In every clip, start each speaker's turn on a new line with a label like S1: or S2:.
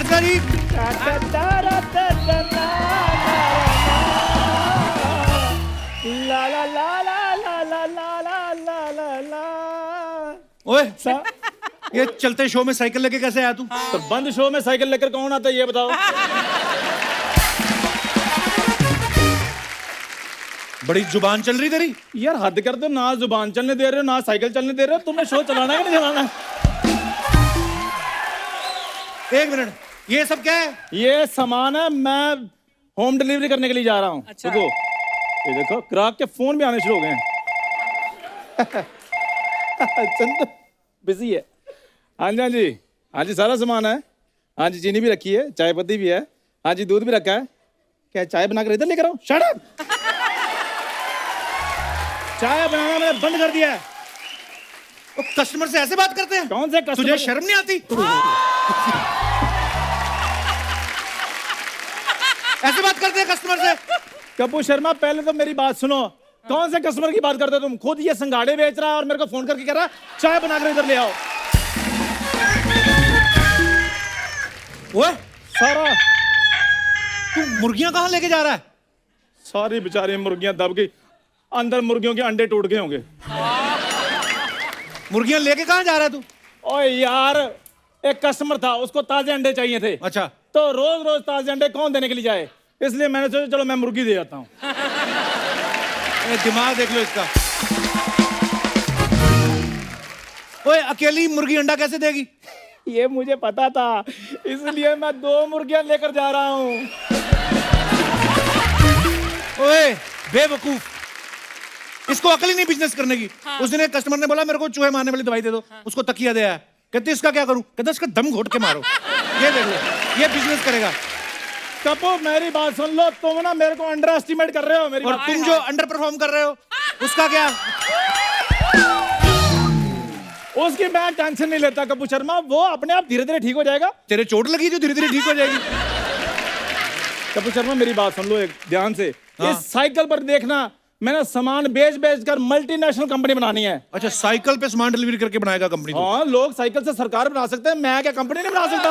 S1: अर्चना जी
S2: ला ला ला ला ला ला ला ला ला ला ला।
S1: ओए ये चलते शो में साइकिल लेके कैसे आया तू?
S2: तो बंद शो में साइकिल लेकर कौन आता है ये बताओ?
S1: बड़ी जुबान चल रही तेरी।
S2: यार हद कर दो, ना जुबान चलने दे रहे हो ना साइकिल चलने दे रहे हो। तुम्हें शो चलाना है कि नहीं चलाना?
S1: एक मिनट, ये सब क्या है?
S2: ये सामान है, मैं होम डिलीवरी करने के लिए जा रहा हूँ।
S3: अच्छा।
S2: देखो ये देखो, ग्राहक के फोन भी आने शुरू हो गए हैं। चंद बिजी है। हाँ जी हाँ जी हाँ जी, सारा सामान है। हाँ जी, चीनी भी रखी है, चाय पत्ती भी है। हाँ जी, दूध भी रखा है। क्या चाय बनाकर इधर लेकर आओ? Shut up! चाय बनाना मैंने बंद कर दिया है।
S1: वो कस्टमर से ऐसे बात करते हैं?
S2: कौन से कस्टमर?
S1: तुझे शर्म नहीं आती? ऐसे बात करते हैं कस्टमर से?
S2: कपूर शर्मा, पहले तो मेरी बात सुनो। कौन से कस्टमर की बात करते हो तुम? खुद ये संगाड़े बेच रहा है और मेरे को फोन करके कह रहा है चाय बनाकर इधर ले आओ।
S1: ओए
S2: सारा
S1: तू मुर्गियां कहाँ लेके जा रहा है?
S2: सारी बेचारी मुर्गियां दब गई, अंदर मुर्गियों के अंडे टूट गए होंगे।
S1: मुर्गियां लेके कहाँ जा रहा है तू?
S2: ओए यार, एक कस्टमर था, उसको ताजे अंडे चाहिए थे।
S1: अच्छा,
S2: तो रोज रोज ताजे अंडे कौन देने के लिए जाए, इसलिए मैंने सोचा चलो मैं मुर्गी दे जाता हूँ।
S1: दिमाग देख लो इसका। ओए अकेली मुर्गी अंडा कैसे देगी?
S2: ये मुझे पता था, इसलिए मैं 2 मुर्गियां लेकर जा रहा हूँ।
S1: ओए बेवकूफ, इसको अकल ही नहीं बिजनेस करने की। उस दिन एक कस्टमर ने बोला मेरे को चूहे मारने वाली दवाई दे दो। उसको तकिया दे आया। कहते इसका क्या करूं? कहते इसका दम घोट के मारो। ये देख लो, ये बिजनेस करेगा।
S2: कपो मेरी बात सुन लो, तुम ना मेरे को अंडर एस्टिमेट कर रहे हो। मेरी
S1: और
S2: बात
S1: तुम जो अंडर परफॉर्म कर रहे हो उसका क्या?
S2: उसकी मैं टेंशन नहीं लेता कपूर शर्मा, वो अपने आप धीरे धीरे ठीक हो जाएगा।
S1: तेरे चोट लगी जो धीरे धीरे ठीक हो जाएगी।
S2: कपूर शर्मा मेरी बात सुन लो एक ध्यान से।
S1: हाँ।
S2: इस साइकिल पर देखना, मैंने सामान बेच बेच कर मल्टीनेशनल कंपनी बनानी है।
S1: अच्छा, साइकिल पे सामान डिलीवरी करके बनाएगा कंपनी को?
S2: हाँ, लोग साइकिल से सरकार बना सकते हैं, मैं क्या कंपनी नहीं बना सकता?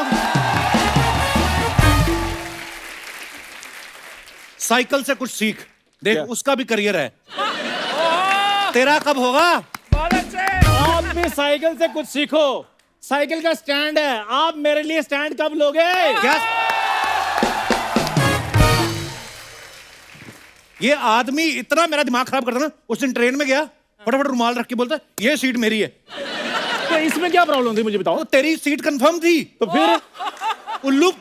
S1: साइकिल से कुछ सीख देख,
S2: क्या?
S1: उसका भी करियर है। तेरा कब होगा?
S2: आप भी साइकिल से कुछ सीखो। साइकिल का स्टैंड है, आप मेरे लिए स्टैंड कब लोगे?
S1: क्या? ये आदमी इतना मेरा दिमाग खराब करता ना। उस दिन ट्रेन में गया, फटाफट रुमाल रख के बोलता ये सीट मेरी है।
S2: तो इसमें क्या प्रॉब्लम थी मुझे बताओ?
S1: तो तेरी सीट कंफर्म थी।
S2: तो फिर
S1: उल्लू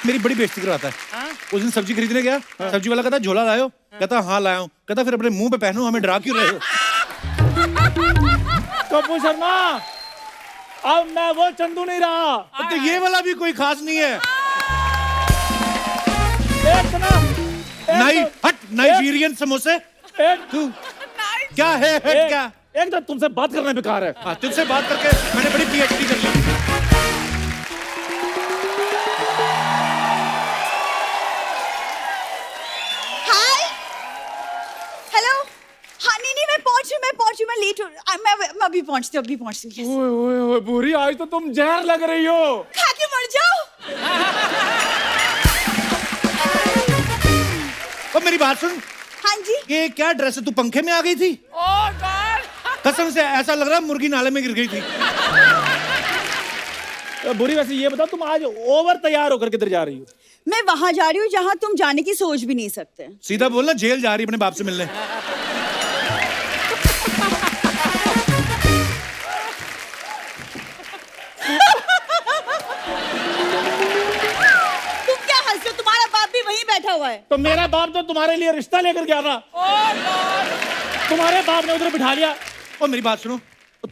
S1: मेरी बड़ी बेइज्जती करवाता है। उस दिन सब्जी खरीदने गया, सब्जी वाला कहता झोला लायो? कहता हाँ लाया हूं। कहता फिर अपने मुंह पे पहनो, हमें डरा क्यों रहे हो?
S2: कपूर शर्मा, अब मैं वो चंदू नहीं रहा।
S1: तो ये वाला भी कोई खास नहीं है।
S2: एक ना
S1: नहीं हट, नाइजीरियन समोसे।
S2: एक
S1: तू क्या है? हट क्या?
S2: एक तो तुमसे बात करना बेकार है।
S1: हाँ, तुझसे बात करके मैंने बड़ी पीएचडी कर ली।
S3: हाय, हेलो। हाँ नहीं नहीं, मैं पहुंच रही, मैं लेट हो। मैं अभी पहुंचती हूँ, yes।
S2: ओए ओए ओए बुरी, आज तो तुम जहर लग रही हो।
S3: खा के मर जाओ।
S1: अब मेरी बात सुन,
S3: हाँ जी।
S1: ये क्या ड्रेस है? तू पंखे में आ गई थी? कसम से ऐसा लग रहा है मुर्गी नाले में गिर गई थी।
S2: बुरी, वैसे ये बताओ तुम आज ओवर तैयार होकर किधर जा रही हो?
S3: मैं वहां जा रही हूँ जहां तुम जाने की सोच भी नहीं सकते।
S1: सीधा बोलना, जेल जा रही अपने बाप से मिलने।
S3: तुम क्या हंसते हो? तुम्हारा बाप भी वहीं बैठा हुआ है।
S2: तो मेरा बाप तो तुम्हारे लिए रिश्ता लेकर गया था। तुम्हारे बाप ने उधर बिठा लिया।
S1: और मेरी बात सुनो,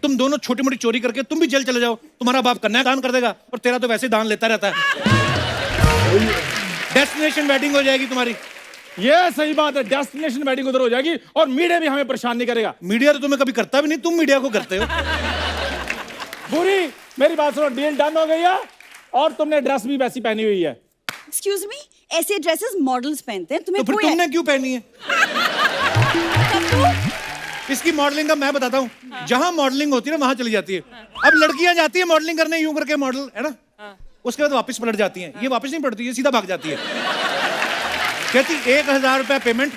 S1: तुम दोनों छोटी मोटी चोरी करके तुम भी जेल चले जाओ, तुम्हारा बाप कन्यादान कर देगा और तेरा तो वैसे दान लेता रहता है। डेस्टिनेशन वेडिंग हो जाएगी तुम्हारी।
S2: ये सही बात है, डेस्टिनेशन वेडिंग उधर हो जाएगी और मीडिया भी हमें परेशान नहीं करेगा।
S1: मीडिया तो तुम्हें कभी करता भी नहीं, तुम मीडिया को करते हो।
S2: बुरी, मेरी बात सुनो, डील डन हो गई है और तुमने ड्रेस भी वैसी पहनी हुई है।
S3: एक्सक्यूज मी, ऐसे ड्रेसेस मॉडल्स पहनते हैं,
S1: तो
S3: तुम्हें
S1: फिर
S3: कोई
S1: तुमने क्यों पहनी है? इसकी मॉडलिंग का मैं बताता हूँ, जहां मॉडलिंग होती है ना वहां चली जाती है। अब लड़कियां जाती है मॉडलिंग करने यूं करके, मॉडल है ना, उसके बाद वापस पलट जाती हैं। ये वापस नहीं पलटती, ये सीधा भाग जाती है। कहती 1000 रुपया पेमेंट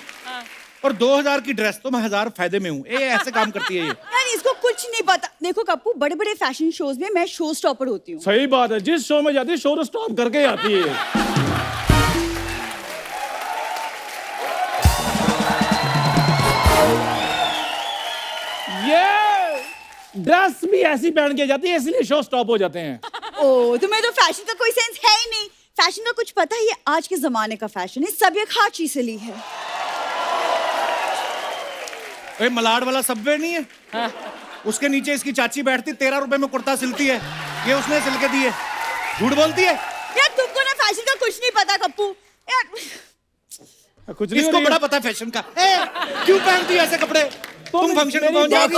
S1: और 2000 की ड्रेस, तो मैं 1000 फायदे में हूँ। ये ऐसे काम करती है ये।
S3: यार इसको कुछ नहीं पता। देखो कप्पू, बड़े बड़े फैशन शोज में मैं शो स्टॉपर होती हूँ।
S2: सही बात है, जिस शो में जाती है शो स्टॉप करके आती है। ये ड्रेस भी ऐसी पहन के जाती है, इसलिए शो स्टॉप हो जाते हैं।
S3: ओ, तुम्हें तो फैशन का कोई सेंस है ही नहीं। फैशन का कुछ पता ही है, आज के जमाने का फैशन है, सब ये खाची से ली है।
S1: मलाड वाला सबवे नहीं है? हाँ। उसके नीचे इसकी चाची बैठती, 13 रुपए में कुर्ता सिलती है, ये उसने सिल के दिए। झूठ बोलती है
S3: यार। तुमको ना फैशन का कुछ नहीं पता कप्पू यार।
S2: कुछ नहीं,
S1: इसको बड़ा पता है फैशन का। क्यों पहनती है ऐसे कपड़े? तुम फंक्शन में पहुंच जाओगी।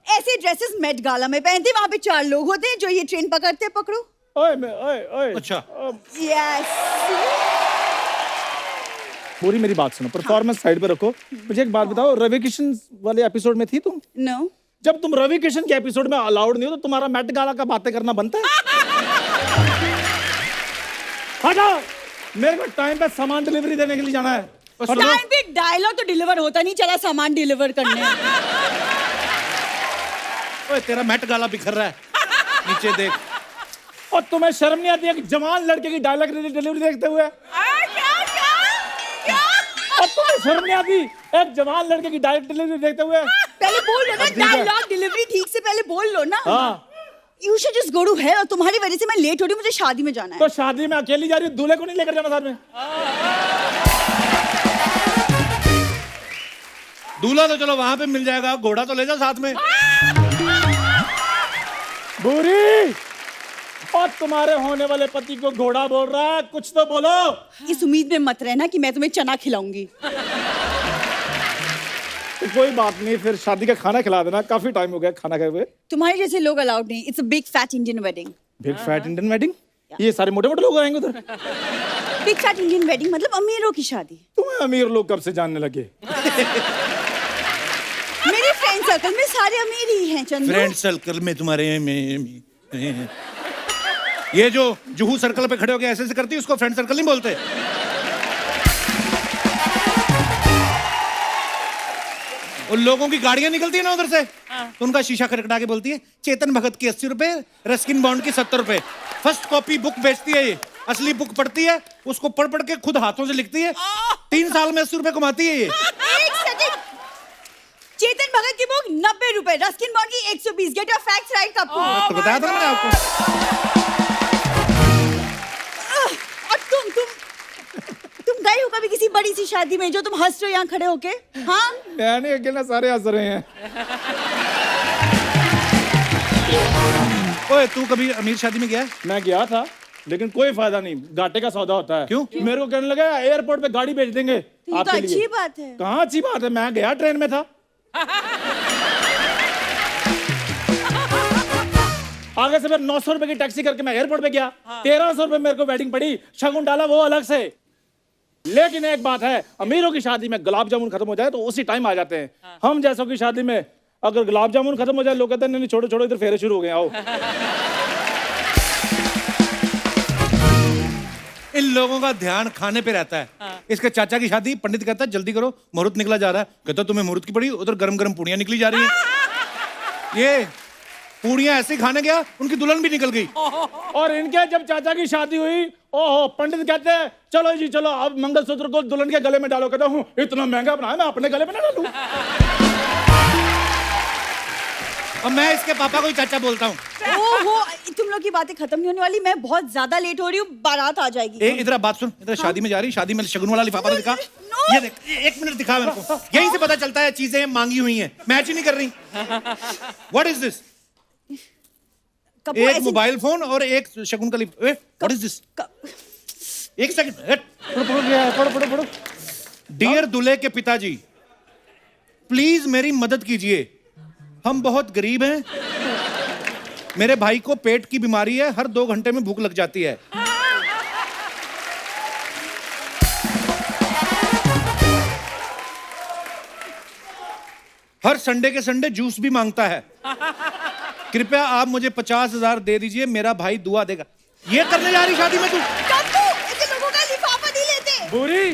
S3: ऐसे ड्रेसेस मेट गाला में पहनते, वहां पे 4 लोग होते हैं जो ये ट्रेन पकड़ते हैं। पकड़ो।
S2: ओए
S1: अच्छा।
S3: यस।
S2: पूरी मेरी बात सुनो, परफॉर्मेंस साइड पे रखो। मुझे एक बात बताओ, रवि किशन वाले एपिसोड में थी तुम?
S3: नो।
S2: जब तुम रवि किशन के एपिसोड में अलाउड नहीं हो तो तुम्हारा मेट गाला का बातें करना बनता है? हटाओ, मेरे को टाइम पे सामान डिलीवरी देने के लिए जाना है।
S3: टाइम पे डायलॉग तो डिलीवर होता नहीं, चला सामान डिलीवर करने।
S1: ओए तेरा मेट गाला बिखर रहा है, नीचे देख।
S2: और तुम्हें शर्म नहीं आती है कि जवान लड़के की डायलॉग डिलीवरी देखते हुए? और तुम्हें शर्म नहीं आती एक जवान लड़के की डायलॉग डिलीवरी देखते हुए?
S3: पहले बोल लो ना, डायलॉग डिलीवरी ठीक से पहले बोल लो ना।
S2: हाँ।
S3: You should just go to hell। और तुम्हारी वजह से मैं लेट हो रही हूँ, मुझे शादी में जाना है।
S2: तो शादी में अकेली जा रही हूँ, दूल्हे को नहीं लेकर जाना साथ में?
S1: दूल्हा तो चलो वहां पे मिल जाएगा, घोड़ा तो ले जा साथ में।
S2: बुरी, और तुम्हारे होने वाले पति को घोड़ा बोल रहा है, कुछ तो बोलो।
S3: इस उम्मीद में मत रहना कि मैं तुम्हें चना खिलाऊंगी।
S2: तो कोई बात नहीं, फिर शादी का खाना खिला देना, काफी टाइम हो गया खाना खाए हुए।
S3: तुम्हारे जैसे लोग अलाउड नहीं। It's a big fat Indian wedding.
S2: Big fat Indian wedding? ये सारे मोटे मोटे लोग आएंगे उधर?
S3: बिग फैट इंडियन वेडिंग मतलब अमीरों की शादी।
S2: तुम्हें अमीर लोग कब से जानने लगे?
S3: मेरे फ्रेंड सर्कल में सारे अमीर ही हैं चंदू।
S1: फ्रेंड सर्कल में तुम्हारे ये जो जुहू सर्कल पे खड़े हो गए ऐसे ऐसे करती है, उसको फ्रेंड सर्कल नहीं बोलते। उन लोगों की गाड़ियां निकलती है ना उधर से, तो उनका शीशा खटखटा के बोलती है, चेतन भगत की 80 रुपए, रस्किन बॉन्ड की 70 रुपए। फर्स्ट कॉपी बुक बेचती है ये, असली बुक पढ़ती है, उसको पढ़ पढ़ के खुद हाथों से लिखती है। 3 साल में 80 रुपए कमाती है ये।
S3: एक सेकंड, चेतन भगत की बुक 90 रुपए, रस्किन बॉन्ड की 120। Get your facts right Kappu.
S1: तो बताया था ना मैंने आपको।
S3: और तुम गए हो कभी किसी बड़ी सी शादी में जो तुम हंस रहे हो यहाँ खड़े होके? हाँ,
S2: मैं नहीं अकेला, सारे हंस रहे हैं।
S1: ओए तू कभी अमीर शादी में गया है?
S2: मैं गया था, लेकिन कोई फायदा नहीं, घाटे का सौदा होता है।
S1: क्यों?
S2: मेरे को कहने लगा एयरपोर्ट पे गाड़ी भेज देंगे
S3: तो
S2: आपके लिए।
S3: अच्छी बात है।
S2: कहाँ अच्छी बात है, मैं गया ट्रेन में था। आगे से फिर 900 रुपए की टैक्सी करके मैं एयरपोर्ट पे गया। 1300 रुपए मेरे को वेटिंग पड़ी, शगुन डाला वो अलग से। लेकिन एक बात है, अमीरों की शादी में गुलाब जामुन खत्म हो जाए तो उसी टाइम आ जाते हैं। हम जैसों की शादी में अगर गुलाब जामुन खत्म हो जाए, लोग कहते हैं नहीं छोड़ो छोड़ो, इधर फेरे शुरू हो गए, आओ।
S1: इन लोगों का ध्यान खाने पे रहता है। इसके चाचा की शादी, पंडित कहता है जल्दी करो, मुहूर्त निकला जा रहा है। कहता तुम्हें मुहूर्त की पड़ी, उधर गरम गरम पूड़ियां निकली जा रही हैं। ये पूड़ियां ऐसे खाने गया, उनकी दुल्हन भी निकल गई।
S2: और इनके जब चाचा की शादी हुई, ओहो, पंडित कहते हैं चलो जी चलो, अब मंगलसूत्र को दुल्हन के गले में डालो। कहता हूँ इतना महंगा बनाया, मैं अपने गले में ना डालूं।
S1: और मैं इसके पापा को ही चाचा बोलता हूँ।
S3: ओहो, तुम लोग की बातें खत्म नहीं होने वाली। मैं बहुत ज्यादा लेट हो रही हूँ, बारात आ जाएगी।
S1: इधर बात सुन, इधर शादी में जा रही, शादी में शगुन वाला लिफाफा दिखा।
S3: नो।
S1: ये देख, 1 मिनट दिखा मेरे को। यहीं से पता चलता है चीजें मांगी हुई हैं, मैच ही नहीं कर रही। What is this? एक मोबाइल फोन और एक शगुन का लिफाफा। What is this? एक सेकंड,
S2: पढ़ो।
S1: डियर दूल्हे के पिताजी, प्लीज मेरी मदद कीजिए। हम बहुत गरीब हैं, मेरे भाई को पेट की बीमारी है, हर 2 घंटे में भूख लग जाती है। हर संडे के संडे जूस भी मांगता है। कृपया आप मुझे 50,000 दे दीजिए, मेरा भाई दुआ देगा। ये करने जा रही शादी में तू?
S3: कप्पू, इतने लोगों का लिफाफा नहीं लेते।
S2: बुरी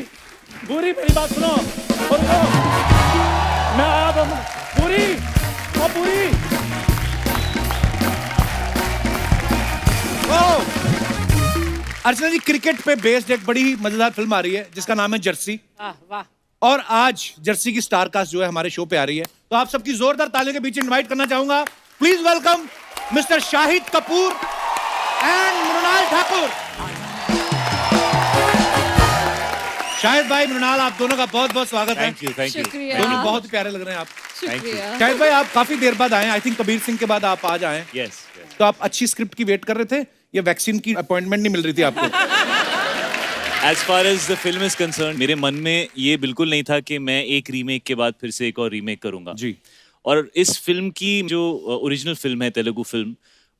S2: बुरी मेरी बात सुनो। सुनो, मैं आया था। बुरी ओ बुरी।
S1: अर्चना जी, क्रिकेट पे बेस्ड एक बड़ी ही मजेदार फिल्म आ रही है जिसका नाम है जर्सी।
S4: वाह।
S1: और आज जर्सी की स्टार कास्ट जो है हमारे शो पे आ रही है, तो आप सबकी जोरदार तालियों के बीच इनवाइट करना चाहूंगा। Please welcome mister Shahid Kapoor and Mrinal Thakur. Shahid भाई, मृणाल, आप दोनों का बहुत बहुत स्वागत है।
S4: Thank you.
S1: दोनों बहुत प्यारे लग रहे हैं आप।
S4: शुक्रिया।
S1: शाहिद भाई, आप काफी देर बाद आए, आई थिंक कबीर सिंह के बाद आप आज आए।
S5: यस।
S1: तो आप अच्छी स्क्रिप्ट की वेट कर रहे थे या वैक्सीन की अपॉइंटमेंट नहीं मिल रही थी आपको?
S5: As far as the film is concerned, मेरे मन में ये बिल्कुल नहीं था कि मैं एक रीमेक के बाद फिर से एक और रीमेक करूंगा
S1: जी।
S5: और इस फिल्म की जो ओरिजिनल फिल्म है, तेलुगु फिल्म,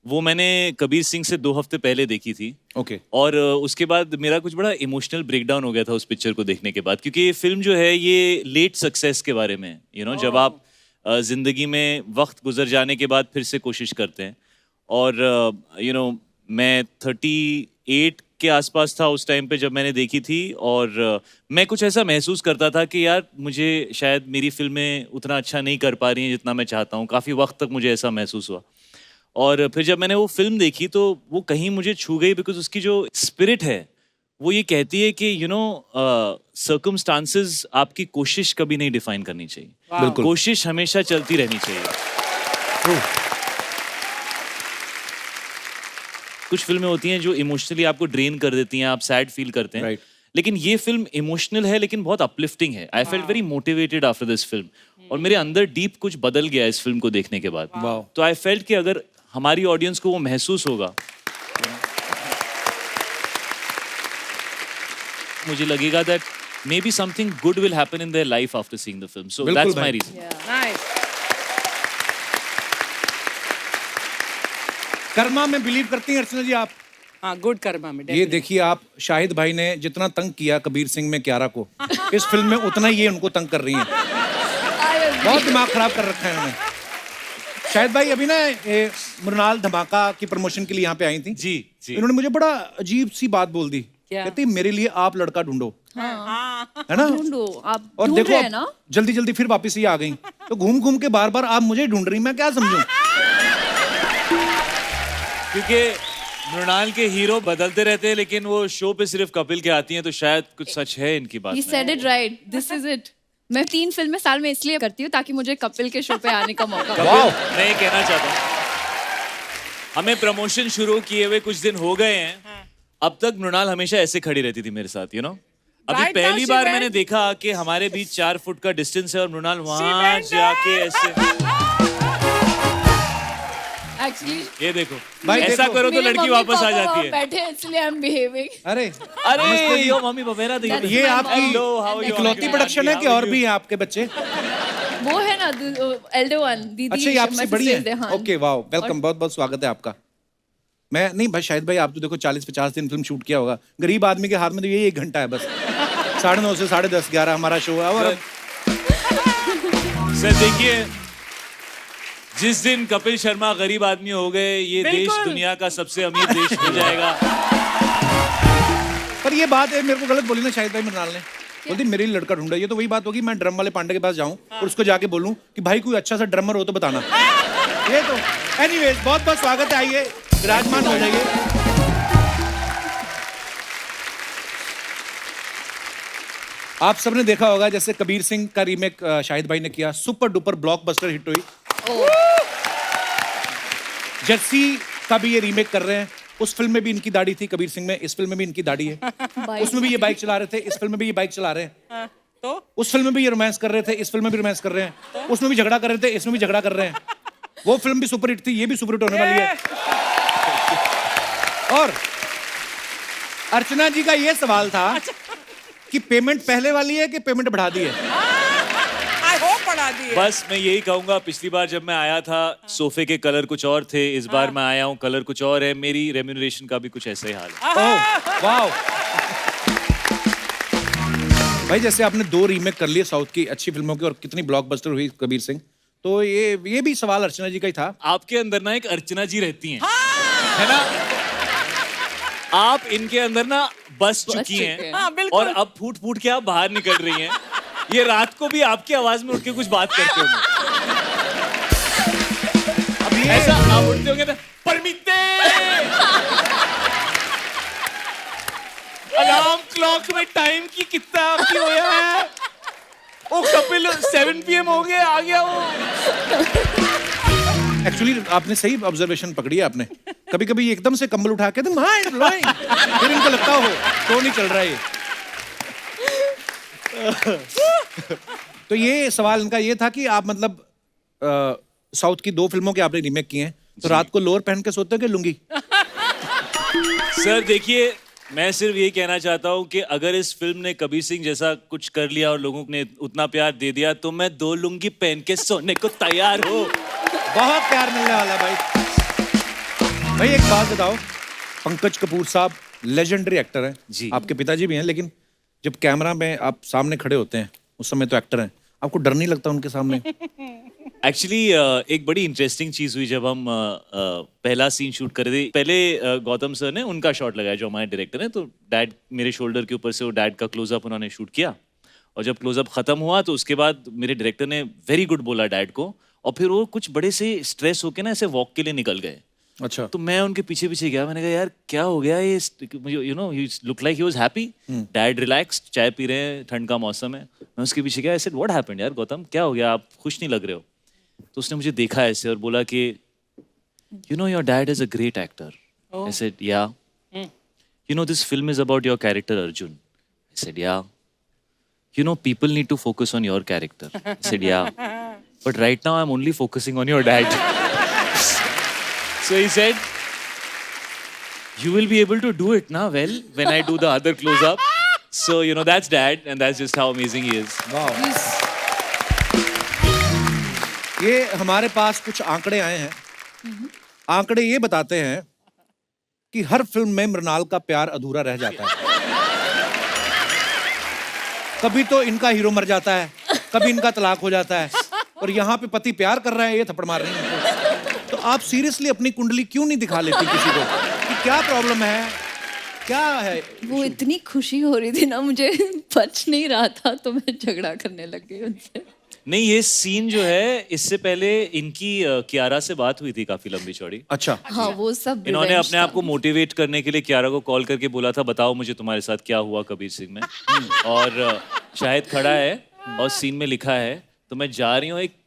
S5: वो मैंने कबीर सिंह से 2 हफ्ते पहले देखी थी।
S1: ओके।
S5: और उसके बाद मेरा कुछ बड़ा इमोशनल ब्रेकडाउन हो गया था उस पिक्चर को देखने के बाद, क्योंकि ये फिल्म जो है ये लेट सक्सेस के बारे में, जब आप जिंदगी में वक्त गुजर जाने के बाद फिर से कोशिश करते हैं। और मैं 38 के आसपास था उस टाइम पे जब मैंने देखी थी, और मैं कुछ ऐसा महसूस करता था कि यार मुझे शायद मेरी फिल्में उतना अच्छा नहीं कर पा रही हैं जितना मैं चाहता हूँ। काफ़ी वक्त तक मुझे ऐसा महसूस हुआ, और फिर जब मैंने वो फिल्म देखी तो वो कहीं मुझे छू गई, बिकॉज उसकी जो स्पिरिट है वो ये कहती है कि सर्कमस्टांसेस आपकी कोशिश कभी नहीं डिफाइन करनी चाहिए।
S1: बिल्कुल।
S5: कोशिश हमेशा चलती रहनी चाहिए। कुछ फिल्में होती हैं जो इमोशनली आपको ड्रेन कर देती हैं, आप सैड फील करते हैं।
S1: Right.
S5: लेकिन ये फिल्म इमोशनल है लेकिन बहुत अपलिफ्टिंग है। I felt very motivated after this film, और मेरे अंदर डीप कुछ बदल गया इस फिल्म को देखने के बाद।
S1: Wow.
S5: तो आई फेल्ट कि अगर हमारी ऑडियंस को वो महसूस होगा, मुझे लगेगा that may be something good will happen in their life after seeing the film. So
S1: बिल्कुल
S5: दैट्स
S1: भाई।
S5: My reason.
S4: नाइस।
S1: कर्मा में बिलीव करती हैं अर्चना जी आप?
S4: हाँ, गुड कर्मा में।
S1: ये देखिए, आप शाहिद भाई ने जितना तंग किया कबीर सिंह में क्यारा को, इस फिल्म में उतना ही ये उनको तंग कर रही हैं। बहुत दिमाग खराब कर रखा है इन्होंने। शाहिद भाई, अभी ना मृणाल धमाका की प्रमोशन के लिए यहाँ पे आई थी।
S5: जी जी।
S1: इन्होंने मुझे बड़ा अजीब सी बात बोल दी।
S4: क्या?
S1: कहती मेरे लिए आप लड़का ढूंढो, है ना?
S3: ढूंढो, आप
S1: और
S3: ढूंढ
S1: देखो
S3: रहे हैं ना?
S1: जल्दी जल्दी फिर वापस ही आ गई। तो घूम घूम के बार बार आप मुझे ढूंढ रही, मैं क्या समझूं?
S5: क्योंकि मृणाल के हीरो बदलते रहते हैं, लेकिन वो शो पे सिर्फ कपिल के आती हैं, तो शायद कुछ सच है इनकी बात
S3: He
S5: में।
S3: said it right. This is it. मैं 3 फिल्में साल में इसलिए करती हूँ ताकि मुझे कपिल के शो पे आने का मौका मिले।
S1: वाओ।
S5: मैं ये कहना चाहता हूँ, हमें प्रमोशन शुरू किए हुए कुछ दिन हो गए हैं, अब तक मृणाल हमेशा ऐसे खड़ी रहती थी मेरे साथ, अभी
S4: Right now
S5: पहली
S4: she
S5: बार
S4: went-
S5: मैंने देखा कि हमारे बीच 4 फुट का डिस्टेंस है और मृणाल वहां जाके ऐसे,
S3: Actually,
S5: ये देखो
S1: भाई
S5: ऐसा
S1: देखो।
S5: करो तो
S3: मेरे
S5: लड़की
S3: मम्मी
S5: वापस
S3: पापा
S5: आ जाती
S3: वहाँ
S5: है।
S3: बैठे हैं, इसलिए I'm behaving.
S1: अरे
S5: अरे यो मम्मी पपेरा दी।
S3: That's
S1: ये
S3: my
S1: आपकी
S3: mom.
S5: Hello, how are you?
S1: इकलौती प्रोडक्शन है कि और भी हैं आपके बच्चे?
S3: वो है ना elder one, दीदी।
S1: अच्छा, ये आपसे
S3: my
S1: बड़ी
S3: sister is
S1: है?
S3: Dehan.
S1: ओके, वाओ, वेलकम, बहुत बहुत स्वागत है आपका। मैं नहीं भाई, शाहिद भाई आप तो देखो 40-50 दिन फिल्म शूट किया होगा। गरीब आदमी के हाथ में तो यही 1 घंटा है बस। 9:30 से 10:30, 11 हमारा शो है। और
S5: सर देखिए, जिस दिन कपिल शर्मा गरीब आदमी हो गए, ये देश
S4: बिल्कुल।
S5: दुनिया का सबसे अमीर देश हो जाएगा।
S1: पर ये बात है, मेरे को गलत बोली ना शाहिद भाई मृणाल ने। बोलती मेरे लिए लड़का ढूंढा। ये तो वही बात होगी, मैं ड्रम वाले पांडे के पास जाऊं और उसको जाके बोलूं कि भाई कोई अच्छा सा ड्रमर हो तो बताना। ये तो एनीवेज, बहुत बहुत स्वागत है। आइए विराजमान हो जाइए। आप सबने देखा होगा जैसे कबीर सिंह का रीमेक शाहिद भाई ने किया, सुपर डुपर ब्लॉकबस्टर हिट हुई। जर्सी का भी ये रीमेक कर रहे हैं। उस फिल्म में भी इनकी दाढ़ी थी कबीर सिंह में, इस फिल्म में भी इनकी दाढ़ी है। उसमें भी ये बाइक चला रहे थे, इस फिल्म में भी ये बाइक चला रहे हैं।
S4: तो
S1: उस फिल्म में भी ये रोमांस कर रहे थे, इस फिल्म में भी रोमांस कर रहे हैं। उसमें भी झगड़ा कर रहे थे, इसमें भी झगड़ा कर रहे हैं। वो फिल्म भी सुपर हिट थी, ये भी सुपर हिट होने वाली है। और अर्चना जी का ये सवाल था कि पेमेंट पहले वाली है कि पेमेंट बढ़ा दी है?
S4: आई होप बढ़ा दिए।
S5: बस मैं यही कहूंगा, पिछली बार जब मैं आया था सोफे के कलर कुछ और थे, इस बार मैं आया हूँ कलर कुछ और है। मेरी रेम्यूनरेशन का भी कुछ ऐसा ही हाल है।
S1: Oh wow. भाई जैसे आपने 2 रीमेक कर लिए साउथ की अच्छी फिल्मों की और कितनी ब्लॉकबस्टर हुई कबीर सिंह, तो ये भी सवाल अर्चना जी का ही था।
S5: आपके अंदर ना एक अर्चना जी रहती हैं, है ना? आप इनके अंदर ना बस चुकी
S4: चुके
S5: हैं
S4: हैं। हाँ, बिल्कुल।
S5: और अब फूट फूट के आप बाहर निकल रही हैं। ये रात को भी आपकी आवाज में उठ के कुछ बात करते होंगे।
S1: अब ये
S5: ऐसा आप उठते होंगे ना, परमिते अलार्म क्लॉक में टाइम की कितना आपकी होया है? ओ कपिल 7 PM हो गया, आ गया वो।
S1: एक्चुअली आपने सही ऑब्जर्वेशन पकड़ी है आपने। कभी कभी एकदम से कंबल उठा के माइंड ब्लोइंग, फिर इनको लगता हो तो नहीं चल रहा है ये। तो ये सवाल इनका ये था कि आप मतलब साउथ की 2 फिल्मों के आपने रीमेक किए हैं, तो रात को लोअर पहन के सोते हो कि लुंगी?
S5: सर देखिए, मैं सिर्फ यही कहना चाहता हूँ कि अगर इस फिल्म ने कबीर सिंह जैसा कुछ कर लिया और लोगों ने उतना प्यार दे दिया तो मैं 2 लुंगी पहन के सोने को तैयार हूँ।
S1: बहुत प्यार मिलने वाला भाई। भाई एक बात बताओ, पंकज कपूर साहब लेजेंडरी एक्टर हैं
S5: जी।
S1: आपके पिताजी भी हैं, लेकिन जब कैमरा में आप सामने खड़े होते हैं उस समय तो एक्टर हैं, आपको डर नहीं लगता उनके सामने?
S5: एक्चुअली एक बड़ी इंटरेस्टिंग चीज हुई जब हम पहला सीन शूट कर रहे थे। पहले गौतम सर ने उनका शॉट लगाया जो हमारे डायरेक्टर हैं, तो डैड मेरे शोल्डर के ऊपर से वो डैड का क्लोजअप उन्होंने शूट किया, और जब क्लोजअप खत्म हुआ तो उसके बाद मेरे डायरेक्टर ने वेरी गुड बोला डैड को, और फिर वो कुछ बड़े से स्ट्रेस होके ना ऐसे वॉक के लिए निकल गए।
S1: अच्छा।
S5: तो मैं उनके पीछे पीछे गया, मैंने कहा यार क्या हो गया ये, you know he look like he was happy, dad relaxed, चाय पी रहे हैं, ठंड का मौसम है। मैं उसके पीछे गया, आई सेड व्हाट हैपेंड यार गौतम, क्या हो गया, आप खुश नहीं लग रहे हो? तो उसने मुझे देखा ऐसे और बोला कि you know your dad is a great actor. I said yeah. You know this film is about your character Arjun. I said yeah. You know people need to focus on your character. I said yeah, but right now I am only focusing on your dad. So he said, you will be able to do it now well when I do the other close up. So you know that's dad, and that's just how amazing he is.
S1: ये हमारे पास कुछ आंकड़े आए हैं। आंकड़े ये बताते हैं कि हर फिल्म में मृणाल का प्यार अधूरा रह जाता है। कभी तो इनका हीरो मर जाता है, कभी इनका तलाक हो जाता है, और यहाँ पे पति प्यार कर रहा है, ये थप्पड़ मार रही है। तो आप सीरियसली अपनी कुंडली क्यों नहीं दिखा लेती किसी को कि क्या प्रॉब्लम है, क्या है?
S6: वो इतनी खुशी हो रही थी ना, मुझे बच नहीं रहा था, तो मैं झगड़ा करने लग गई उनसे।
S5: नहीं, ये सीन जो है इससे पहले इनकी कियारा से बात हुई थी काफी लंबी चौड़ी।
S1: अच्छा।
S6: हाँ, वो सब
S5: इन्होंने
S6: revenge
S5: अपने
S6: था।
S5: आप को मोटिवेट करने के लिए कियारा को कॉल करके बोला था बताओ मुझे तुम्हारे साथ क्या हुआ कबीर सिंह में। और शाहिद खड़ा है और सीन में लिखा है, तो मैं जा रही हूँ एक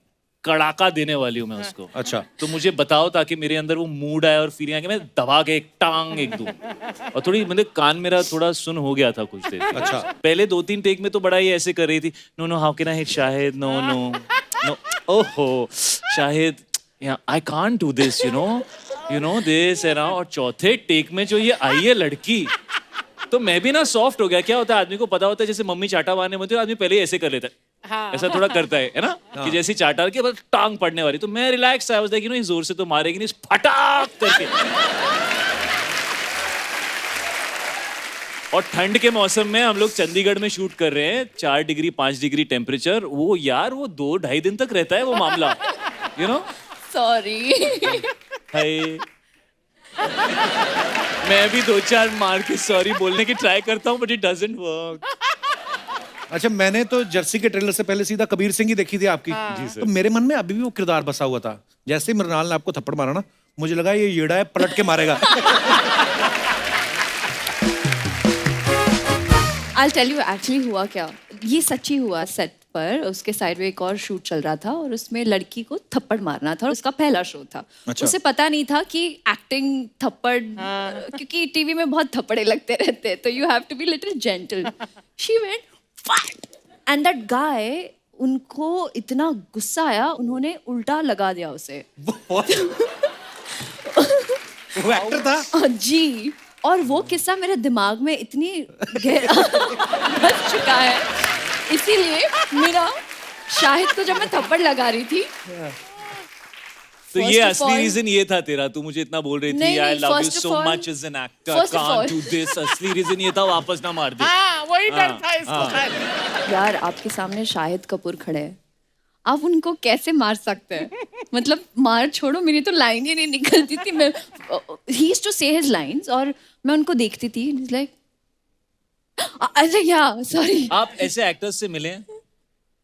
S5: कड़ाका देने वाली हूँ मैं उसको।
S1: अच्छा।
S5: तो मुझे बताओ ताकि मेरे अंदर वो मूड आए और फीलिंग आए कि मैं दबा के एक टांग एक दूं। और थोड़ी मतलब कान मेरा थोड़ा सुन हो गया था कुछ देर।
S1: अच्छा।
S5: पहले 2-3 टेक में तो बड़ा ही ऐसे कर रही थी, no no how can I hit Shahid, no no no, ओहो Shahid I can't do this, you know this है ना। और चौथे टेक में जो ये आई है लड़की, तो मैं भी ना सॉफ्ट हो गया। क्या होता है आदमी को पता होता है, जैसे मम्मी चाटा मारने में आदमी पहले ऐसे कर लेता है, ऐसा थोड़ा करता है ना, कि जैसी चाटा के बस टांग पड़ने वाली। तो मैं रिलैक्स आई वाज लाइक ये जोर से तो मारेगी नहीं, फटाक करके। और ठंड के मौसम में हम लोग चंडीगढ़ में शूट कर रहे हैं, 4 डिग्री 5 डिग्री टेम्परेचर। वो यार वो 2-2.5 दिन तक रहता है वो मामला, यू नो।
S6: सॉरी।
S5: हाय, मैं भी 2-4 मार के सॉरी बोलने की ट्राई करता हूँ, बट इट डजंट वर्क।
S1: अच्छा, मैंने तो जर्सी के ट्रेलर से पहले सीधा कबीर सिंह ही देखी थी आपकी। जी सर। तो मेरे मन में अभी भी वो किरदार बसा हुआ था। जैसे ही मृणाल ने आपको थप्पड़ मारा ना, मुझे लगा ये येड़ा है, पलट के मारेगा।
S6: I'll tell you एक्चुअली हुआ क्या, ये सच्ची हुआ। सेट पर उसके साइड में एक और शूट चल रहा था और उसमें लड़की को थप्पड़ मारना था और उसका पहला शो था।
S1: अच्छा।
S6: उसे पता नहीं था कि एक्टिंग थप्पड़, क्योंकि टीवी में बहुत थप्पड़े लगते रहते हैं, तो you have to be little gentle. She went and that guy, उनको इतना गुस्सा आया, उन्होंने उल्टा लगा दिया उसे।
S1: वो एक्टर था?
S6: जी। और वो किस्सा मेरे दिमाग में इतनी गहरा बस चुका है, इसीलिए मेरा शाहिद को जब मैं थप्पड़ लगा रही थी,
S5: तो
S6: First
S5: ये
S6: of
S5: असली
S6: all-
S5: रीजन ये था तेरा, तू मुझे इतना बोल रही थी
S6: नहीं,
S5: आई
S6: नहीं,
S5: love you
S6: first of
S5: so
S6: all-
S5: much as an actor,
S6: first of
S5: can't
S6: all-
S5: do this. असली रीजन ये था वापस ना मार दे।
S4: हाँ, वही डर था इसको शायद।
S6: यार आपके सामने शाहिद कपूर खड़े हैं, आप उनको कैसे मार सकते हैं? मतलब मार छोड़ो, मेरी तो लाइन ही नहीं निकलती थी। मैं ही यूज्ड टू से हिज लाइंस और मैं उनको देखती थी, लाइक अच्छा या सॉरी।
S5: आप ऐसे एक्टर्स से मिले हैं?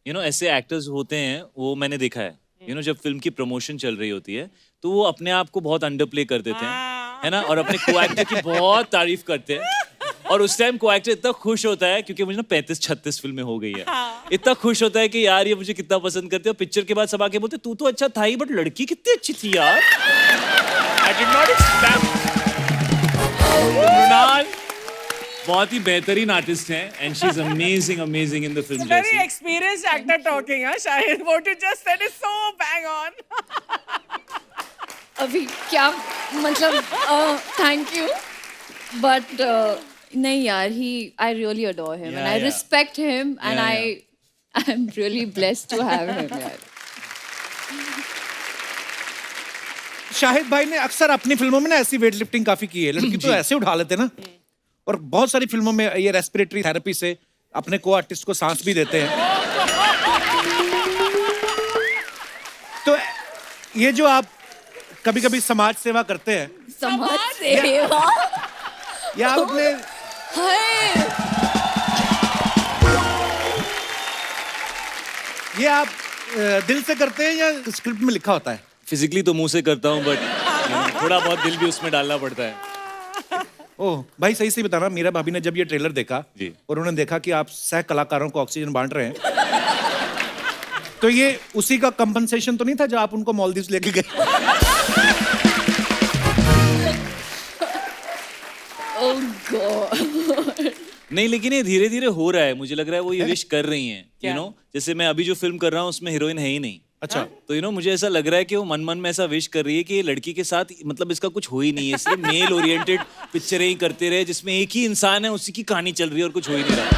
S5: ऐसे एक्टर्स होते हैं, वो मैंने देखा है। जब फिल्म की प्रमोशन चल रही होती है तो वो अपने आप को बहुत अंडर प्ले कर देते हैं, है ना, और अपने को एक्टर की बहुत तारीफ करते हैं। और उस टाइम को एक्टर इतना खुश होता है, क्योंकि मुझे ना 35-36 फिल्में हो गई है, इतना खुश होता है कि यार ये मुझे कितना पसंद करते हैं। पिक्चर के बाद सब आके बोलते तू तो अच्छा था ही, बट लड़की कितनी अच्छी थी यार। I did not expect. Mrinal बहुत ही बेहतरीन आर्टिस्ट हैं, and she is amazing amazing in the film.
S4: Very experienced actor talking, huh, Shahid? What you just said is so bang on.
S6: अभी क्या मतलब थैंक यू बट नहीं यार, he I really adore him and I
S5: yeah.
S6: Respect him and
S5: Yeah,
S6: I am really blessed to have him यार।
S1: शाहिद भाई ने अक्सर अपनी फिल्मों में ना ऐसी वेट लिफ्टिंग काफी की है, लड़की तो ऐसे उठा लेते ना, और बहुत सारी फिल्मों में ये रेस्पिरेटरी थेरेपी से अपने को आर्टिस्ट को सांस भी देते हैं। तो ये जो आप कभी कभी समाज सेवा करते हैं,
S6: समाज सेवा
S1: या आप अपने
S6: हाय
S1: ये आप दिल से करते हैं या स्क्रिप्ट में लिखा होता है?
S5: फिजिकली तो मुंह से करता हूँ, बट थोड़ा बहुत दिल भी उसमें डालना पड़ता है।
S1: ओह भाई, सही सही बताना, मीरा भाभी ने जब ये ट्रेलर देखा
S5: जी।
S1: और उन्होंने देखा कि आप सह कलाकारों को ऑक्सीजन बांट रहे हैं, तो ये उसी का कंपनसेशन तो नहीं था जो आप उनको मालदीव्स लेके गए?
S6: ओह गॉड।
S5: नहीं, लेकिन ये धीरे धीरे हो रहा है, मुझे लग रहा है वो ये विश कर रही हैं। जैसे मैं अभी जो फिल्म कर रहा हूँ उसमें हीरोइन है ही नहीं।
S1: अच्छा।
S5: तो मुझे ऐसा लग रहा है कि वो मन मन में ऐसा विश कर रही है कि ये लड़की के साथ मतलब इसका कुछ हो ही नहीं है, इसलिए मेल ओरिएंटेड पिक्चरें ही करते रहे जिसमें एक ही इंसान है, उसी की कहानी चल रही है और कुछ हो ही नहीं रहा।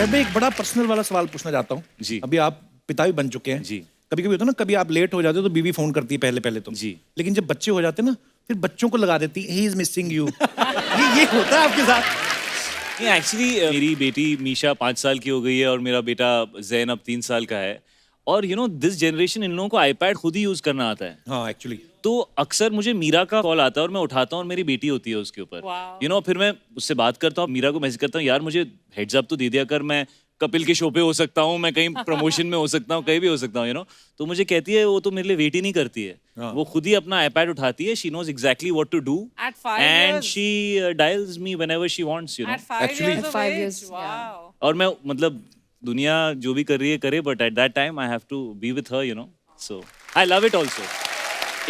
S1: मैं एक बड़ा पर्सनल वाला सवाल पूछना चाहता हूँ।
S5: जी।
S1: अभी आप पिता भी बन चुके हैं।
S5: जी।
S1: कभी कभी होता है ना, कभी आप लेट हो जाते हो तो बीवी फोन करती है पहले पहले तो।
S5: जी।
S1: लेकिन जब बच्चे हो जाते हैं ना, फिर बच्चों को लगा देती है, ही इज मिसिंग यू। ये होता है आपके साथ?
S5: एक्चुअली मेरी बेटी मीशा 5 साल की हो गई है और मेरा बेटा जैन अब 3 साल का है। और दिस जनरेशन इन लोगों को आईपैड खुद ही यूज करना आता है।
S1: हाँ एक्चुअली।
S5: तो अक्सर मुझे मीरा का कॉल आता है और मैं उठाता हूँ और मेरी बेटी होती है उसके ऊपर। फिर मैं उससे बात करता हूँ, मीरा को मैसेज करता हूँ, यार मुझे हेड्स अप तो दे दिया कर, मैं कपिल के शो पे हो सकता हूँ, मैं कहीं प्रमोशन में हो सकता हूँ, कहीं भी हो सकता हूँ। तो मुझे कहती है वो तो मेरे लिए वेट ही नहीं करती है, वो खुद ही अपना आईपैड उठाती है, she knows exactly what to do
S4: At 5
S5: and
S4: years.
S5: She dials me whenever she wants,
S4: At 5
S1: Actually-
S4: years of
S6: 5
S4: age.
S6: years,
S4: Wow.
S5: और मैं मतलब दुनिया जो भी कर रही है करे, but at that time I have to be with her, so I love it also.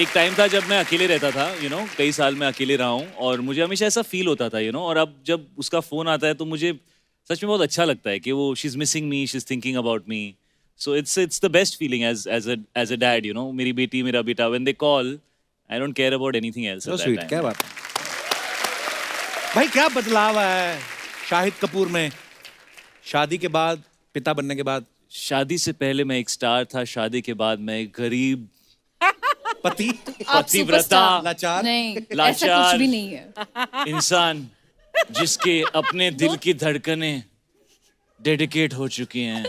S5: एक टाइम था जब मैं अकेले रहता था, कई साल मैं अकेले रहा हूँ और मुझे हमेशा ऐसा फील होता था, और अब जब उसका फोन आता है तो मुझे सच में बहुत अच्छा लगता है कि वो she is missing me, she is thinking about me. So it's the best feeling as a dad, मेरी बेटी मेरा बेटा, when they call I don't care about anything else.
S1: So sweet, क्या बात है भाई, क्या बदलाव आया है शाहिद कपूर में शादी के बाद, पिता बनने के बाद?
S5: शादी से पहले मैं एक स्टार था, शादी के बाद मैं एक गरीब
S1: पति,
S6: आप
S5: पतिव्रता,
S6: सुपरस्टार।
S1: लाचार,
S6: नहीं, ऐसा
S5: लाचार।
S6: कुछ भी नहीं है।
S5: इंसान जिसके अपने दिल की धड़कनें डेडिकेट हो चुकी हैं।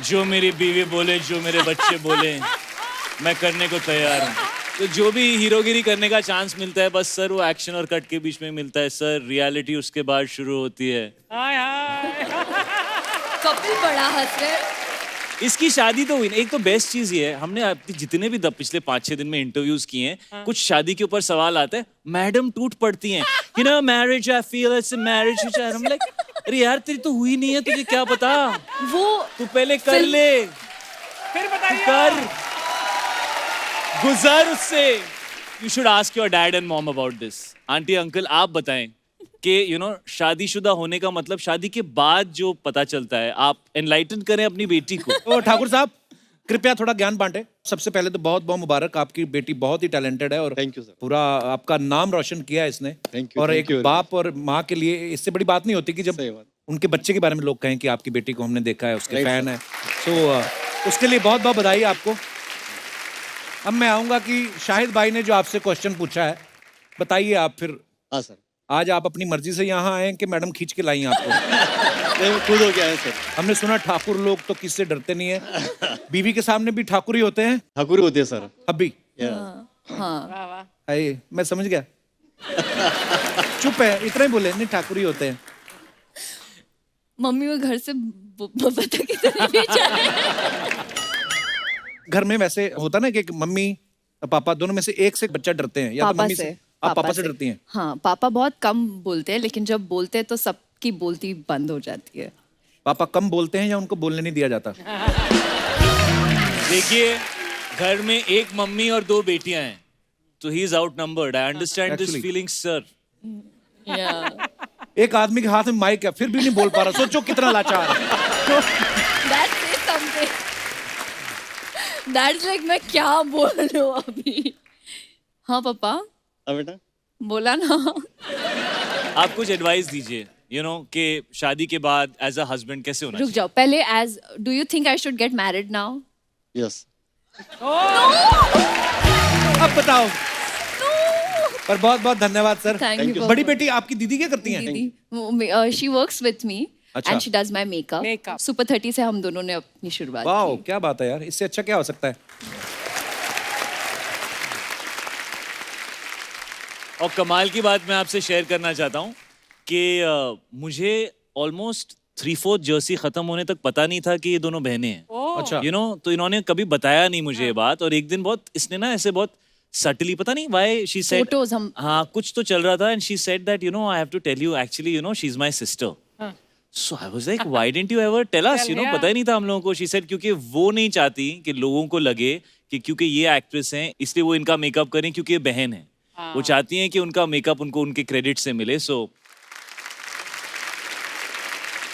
S5: जो मेरी बीवी बोले, जो मेरे बच्चे बोले, मैं करने को तैयार हूँ। तो जो भी हीरोगिरी करने का चांस मिलता है, बस सर वो एक्शन और कट के बीच में मिलता है सर, रियलिटी उसके बाद शुरू होती है।
S4: Hi, hi.
S6: कपिल बड़ा हंस रहे हैं।
S5: इसकी शादी तो हुई ना। एक तो बेस्ट चीज ये है, हमने जितने भी पिछले 5-6 दिन में इंटरव्यूज किए हैं, कुछ शादी के ऊपर सवाल आते हैं, मैडम टूट पड़ती हैं, marriage I feel it's a marriage which I am like, अरे यार तेरी तो हुई नहीं है, तुझे क्या पता,
S6: वो
S5: तू पहले कर ले,
S4: फिर बताइए।
S5: कर, गुजर उससे। You should ask your dad and mom about this. Aunty uncle आप बताएं कि शादीशुदा होने का मतलब शादी के बाद जो पता चलता है, आप एनलाइटन करें अपनी बेटी को।
S1: ओ ठाकुर साहब, कृपया थोड़ा ज्ञान बांटे। सबसे पहले तो बहुत बहुत मुबारक, आपकी बेटी बहुत ही टैलेंटेड है और
S7: Thank you, sir.
S1: पूरा आपका नाम रोशन किया है इसने।
S7: Thank you,
S1: और
S7: thank
S1: एक
S7: you very
S1: बाप और माँ के लिए इससे बड़ी बात नहीं होती कि जब
S7: सही बात।
S1: उनके बच्चे के बारे में लोग कहें कि आपकी बेटी को हमने देखा है, उसके
S7: Right,
S1: फैन है। सो उसके लिए बहुत बहुत बधाई आपको। अब मैं आऊंगा कि शाहिद भाई ने जो आपसे क्वेश्चन पूछा है, बताइए आप फिर।
S7: हाँ सर।
S1: आज आप अपनी मर्जी से यहाँ आए हैं कि मैडम खींच के लाई आपको?
S7: खुद हो गया है सर।
S1: हमने सुना ठाकुर लोग तो किससे डरते नहीं है, बीवी के सामने भी ठाकुर ही होते हैं।
S7: ठाकुर होते हैं सर।
S1: अभी
S6: हाँ
S1: आइए, मैं समझ गया। चुप है, इतना ही बोले, नहीं ठाकुर ही होते हैं।
S6: मम्मी वो घर से पता कितने भी जाए।
S1: घर में वैसे होता ना कि मम्मी और पापा दोनों में से एक से बच्चा डरते हैं, या तो
S6: पापा
S1: मम्मी
S6: से।
S1: से। आप पापा से डरती हैं?
S6: हाँ, पापा बहुत कम बोलते हैं, लेकिन जब बोलते हैं तो सबकी बोलती बंद हो जाती है।
S1: पापा कम बोलते हैं या उनको बोलने नहीं दिया जाता?
S5: देखिए, घर में एक मम्मी और 2 बेटियां हैं, तो he is out numbered. I understand this
S1: Actually.
S5: Feeling sir.
S1: एक आदमी के हाथ में माइक है, फिर भी नहीं बोल पा रहा। सोचो कितना लाचार है।
S6: That's like मैं क्या बोल रही हूँ अभी। हाँ पापा,
S7: हाँ बेटा।
S6: बोला ना।
S5: आप कुछ एडवाइस दीजिए, यू नो, कि शादी के बाद एज अ हस्बैंड कैसे होना
S6: रुक
S5: चाहिए।
S6: जाओ, पहले ask do you think I should get married now?
S7: Yes.
S1: अब बताओ। पर बहुत बहुत धन्यवाद सर।
S6: Thank you,
S1: बड़ी
S6: पापा।
S1: बेटी आपकी दीदी क्या करती हैं?
S6: दीदी, शी वर्क्स विथ मी
S1: अच्छा।
S6: And she does my makeup.
S4: Makeup.
S6: Super 30 से हम दोनों ने अपनी शुरुआत
S1: वाह,
S6: की।
S1: क्या बात है यार, इससे अच्छा क्या हो सकता है।
S5: और कमाल की बात मैं आपसे शेयर करना चाहता हूँ कि मुझे ऑलमोस्ट 3/4 जर्सी खत्म होने तक पता नहीं था कि ये दोनों बहनें हैं।
S1: अच्छा।
S5: यू नो, तो इन्होंने कभी बताया नहीं मुझे ये बात, और एक दिन बहुत इसने ना ऐसे बहुत सटली, पता नहीं व्हाई शी सेड,
S6: Photos हम-
S5: हाँ कुछ तो चल रहा था, and she said that you know I have to tell you actually, you know, she is my sister. So I was like why didn't you ever tell us, you know, पता ही नहीं था हम लोगों को। शी सेड क्योंकि वो नहीं चाहती कि लोगों को लगे कि क्योंकि ये एक्ट्रेस हैं इसलिए वो इनका मेकअप करें, क्योंकि ये बहन है। वो चाहती हैं कि उनका मेकअप उनको उनके क्रेडिट से मिले। सो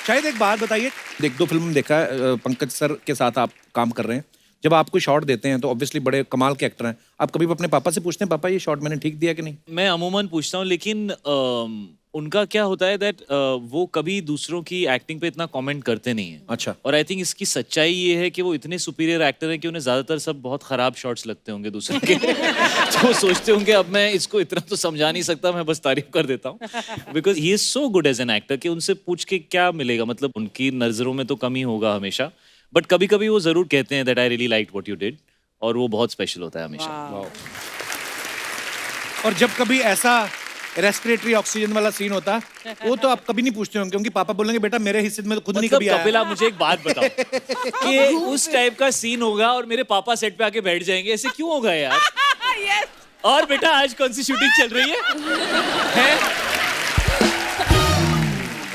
S1: शायद एक बात बताइए, एक दो फिल्म में देखा है पंकज सर के साथ आप काम कर रहे हैं, जब आप कोई शॉट देते हैं तो ऑब्वियसली बड़े कमाल के एक्टर हैं, आप कभी अपने पापा से पूछते हैं पापा ये शॉट मैंने ठीक दिया कि नहीं?
S5: मैं अमूमन पूछता हूँ, लेकिन उनका क्या होता है दैट वो कभी दूसरों की एक्टिंग पे इतना कमेंट करते नहीं है।
S1: अच्छा।
S5: और आई थिंक इसकी सच्चाई ये है कि वो इतने सुपीरियर एक्टर हैं कि उन्हें ज्यादातर सब बहुत खराब शॉट्स लगते होंगे दूसरों के। तो वो सोचते होंगे अब मैं इसको इतना तो समझा नहीं सकता, मैं बस तारीफ कर देता हूँ, because he is so good as an actor कि उनसे पूछ के क्या मिलेगा, मतलब उनकी नजरों में तो कमी होगा हमेशा, बट कभी कभी वो जरूर कहते हैं that I really like what you did, और वो बहुत स्पेशल होता है हमेशा।
S1: और जब कभी ऐसा रेस्पिरेटरी ऑक्सीजन वाला सीन होता वो तो आप कभी नहीं पूछते होंगे, क्योंकि पापा बोलेंगे बेटा मेरे हिस्से में तो खुद नहीं
S5: मतलब
S1: कभी आया।
S5: कपिल, आप मुझे एक बात बताओ कि उस टाइप का सीन होगा और मेरे पापा सेट पे आके बैठ जाएंगे, ऐसे क्यों होगा यार?
S4: Yes.
S5: और बेटा आज कौन सी शूटिंग चल रही है? हैं?